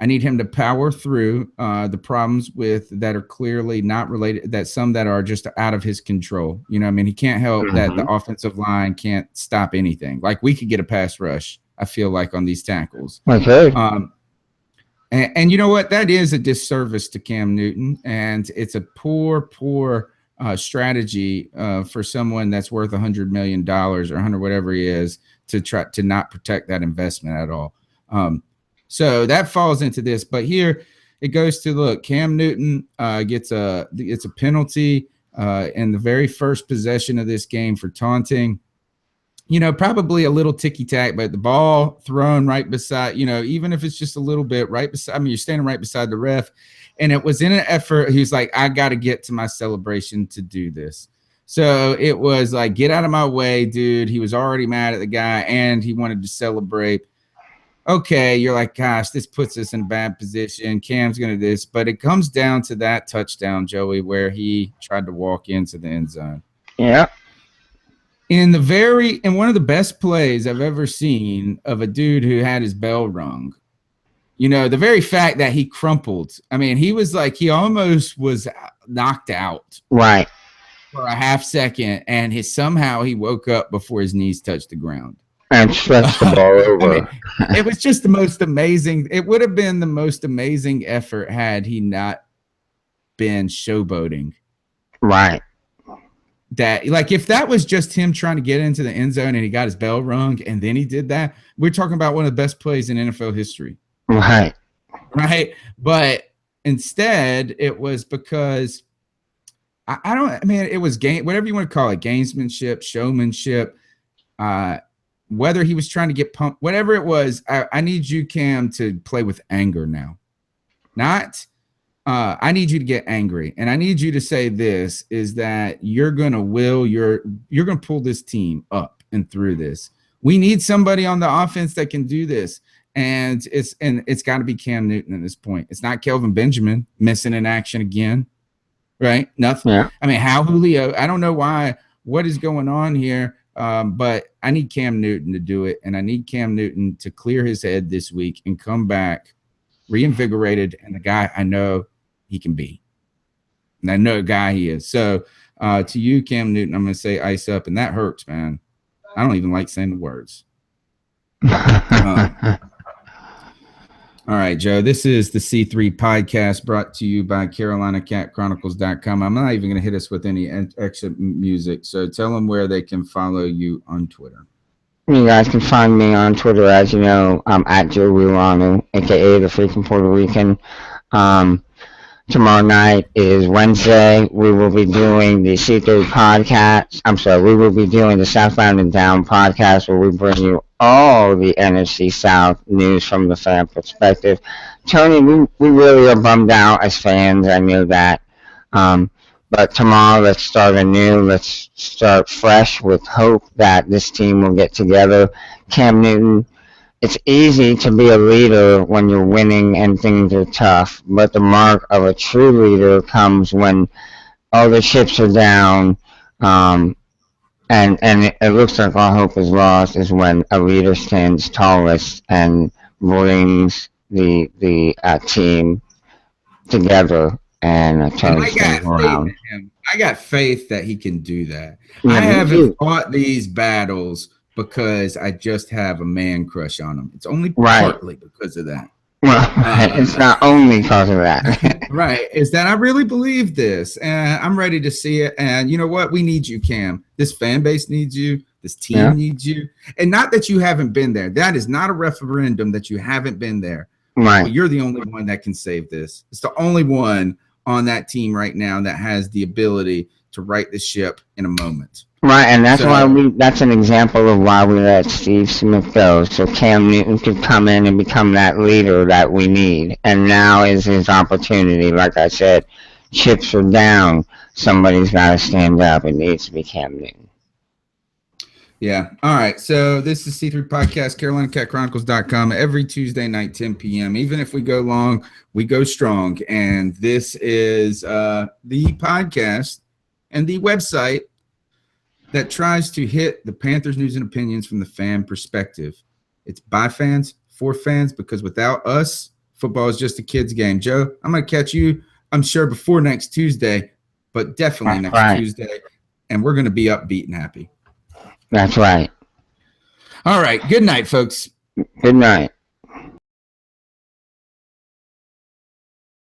I need him to power through the problems that are clearly not related, that some that are just out of his control. You know what I mean? He can't help that the offensive line can't stop anything. Like, we could get a pass rush, I feel like, on these tackles. Okay. And you know what? That is a disservice to Cam Newton, and it's a poor strategy for someone that's worth $100 million or 100 whatever he is, to try to not protect that investment at all. So that falls into this, but here it goes to, look, Cam Newton gets a penalty in the very first possession of this game for taunting. You know, probably a little ticky-tack, but the ball thrown right beside, you know, even if it's just a little bit right beside, I mean, you're standing right beside the ref, and it was in an effort. He was like, I got to get to my celebration to do this. So it was like, get out of my way, dude. He was already mad at the guy, and he wanted to celebrate. Okay, you're like, gosh, this puts us in a bad position. Cam's going to do this. But it comes down to that touchdown, Joey, where he tried to walk into the end zone. Yeah. In one of the best plays I've ever seen of a dude who had his bell rung. You know, the very fact that he crumpled. I mean, he was like, he almost was knocked out. Right. For a half second, and somehow he woke up before his knees touched the ground. And stretched the ball over. I mean, it was just the most amazing. It would have been the most amazing effort had he not been showboating. Right. That, like, if that was just him trying to get into the end zone and he got his bell rung and then he did that, we're talking about one of the best plays in NFL history. Right. Right. But instead, it was because it was whatever you want to call it, gamesmanship, showmanship, whether he was trying to get pumped, whatever it was. I need you, Cam, to play with anger now. Not, I need you to get angry. And I need you to say this, is that you're going to pull this team up and through this. We need somebody on the offense that can do this. And it's got to be Cam Newton at this point. It's not Kelvin Benjamin missing in action again. Right? Nothing. Yeah. I mean, how Julio, I don't know what is going on here. But I need Cam Newton to do it, and I need Cam Newton to clear his head this week and come back reinvigorated, and the guy I know he can be. And I know the guy he is. So to you, Cam Newton, I'm going to say ice up, and that hurts, man. I don't even like saying the words. All right, Joe, this is the C3 podcast brought to you by CarolinaCatChronicles.com. I'm not even going to hit us with any extra music, so tell them where they can follow you on Twitter. You guys can find me on Twitter, as you know. I'm at Joe Ruano, a.k.a. the freaking Puerto Rican. Tomorrow night is Wednesday. We will be doing the C3 podcast. We will be doing the Southbound and Down podcast, where we bring you all the NFC South news from the fan perspective. Tony, we really are bummed out as fans. I know that. But tomorrow, let's start anew. Let's start fresh with hope that this team will get together. Cam Newton, it's easy to be a leader when you're winning and things are tough, but the mark of a true leader comes when all the chips are down, and it looks like all hope is lost, is when a leader stands tallest and brings the team together and turns things around. I got faith that he can do that. Yeah, I haven't fought these battles because I just have a man crush on him. It's only partly because of that. Well, it's not only because of that. Right, is that I really believe this, and I'm ready to see it. And you know what? We need you, Cam. This fan base needs you. This team needs you. And not that you haven't been there. That is not a referendum that you haven't been there. Right. But you're the only one that can save this. It's the only one on that team right now that has the ability to right the ship in a moment. Right, and that's that's an example of why we let Steve Smith go, so Cam Newton could come in and become that leader that we need. And now is his opportunity. Like I said, chips are down. Somebody's got to stand up. It needs to be Cam Newton. Yeah. All right. So this is C3 Podcast, CarolinaCatChronicles.com, every Tuesday night, 10 p.m. Even if we go long, we go strong. And this is the podcast and the website that tries to hit the Panthers news and opinions from the fan perspective. It's by fans, for fans, because without us, football is just a kid's game. Joe, I'm going to catch you, I'm sure, before next Tuesday, but definitely next Tuesday. And we're going to be upbeat and happy. That's right. All right. Good night, folks. Good night.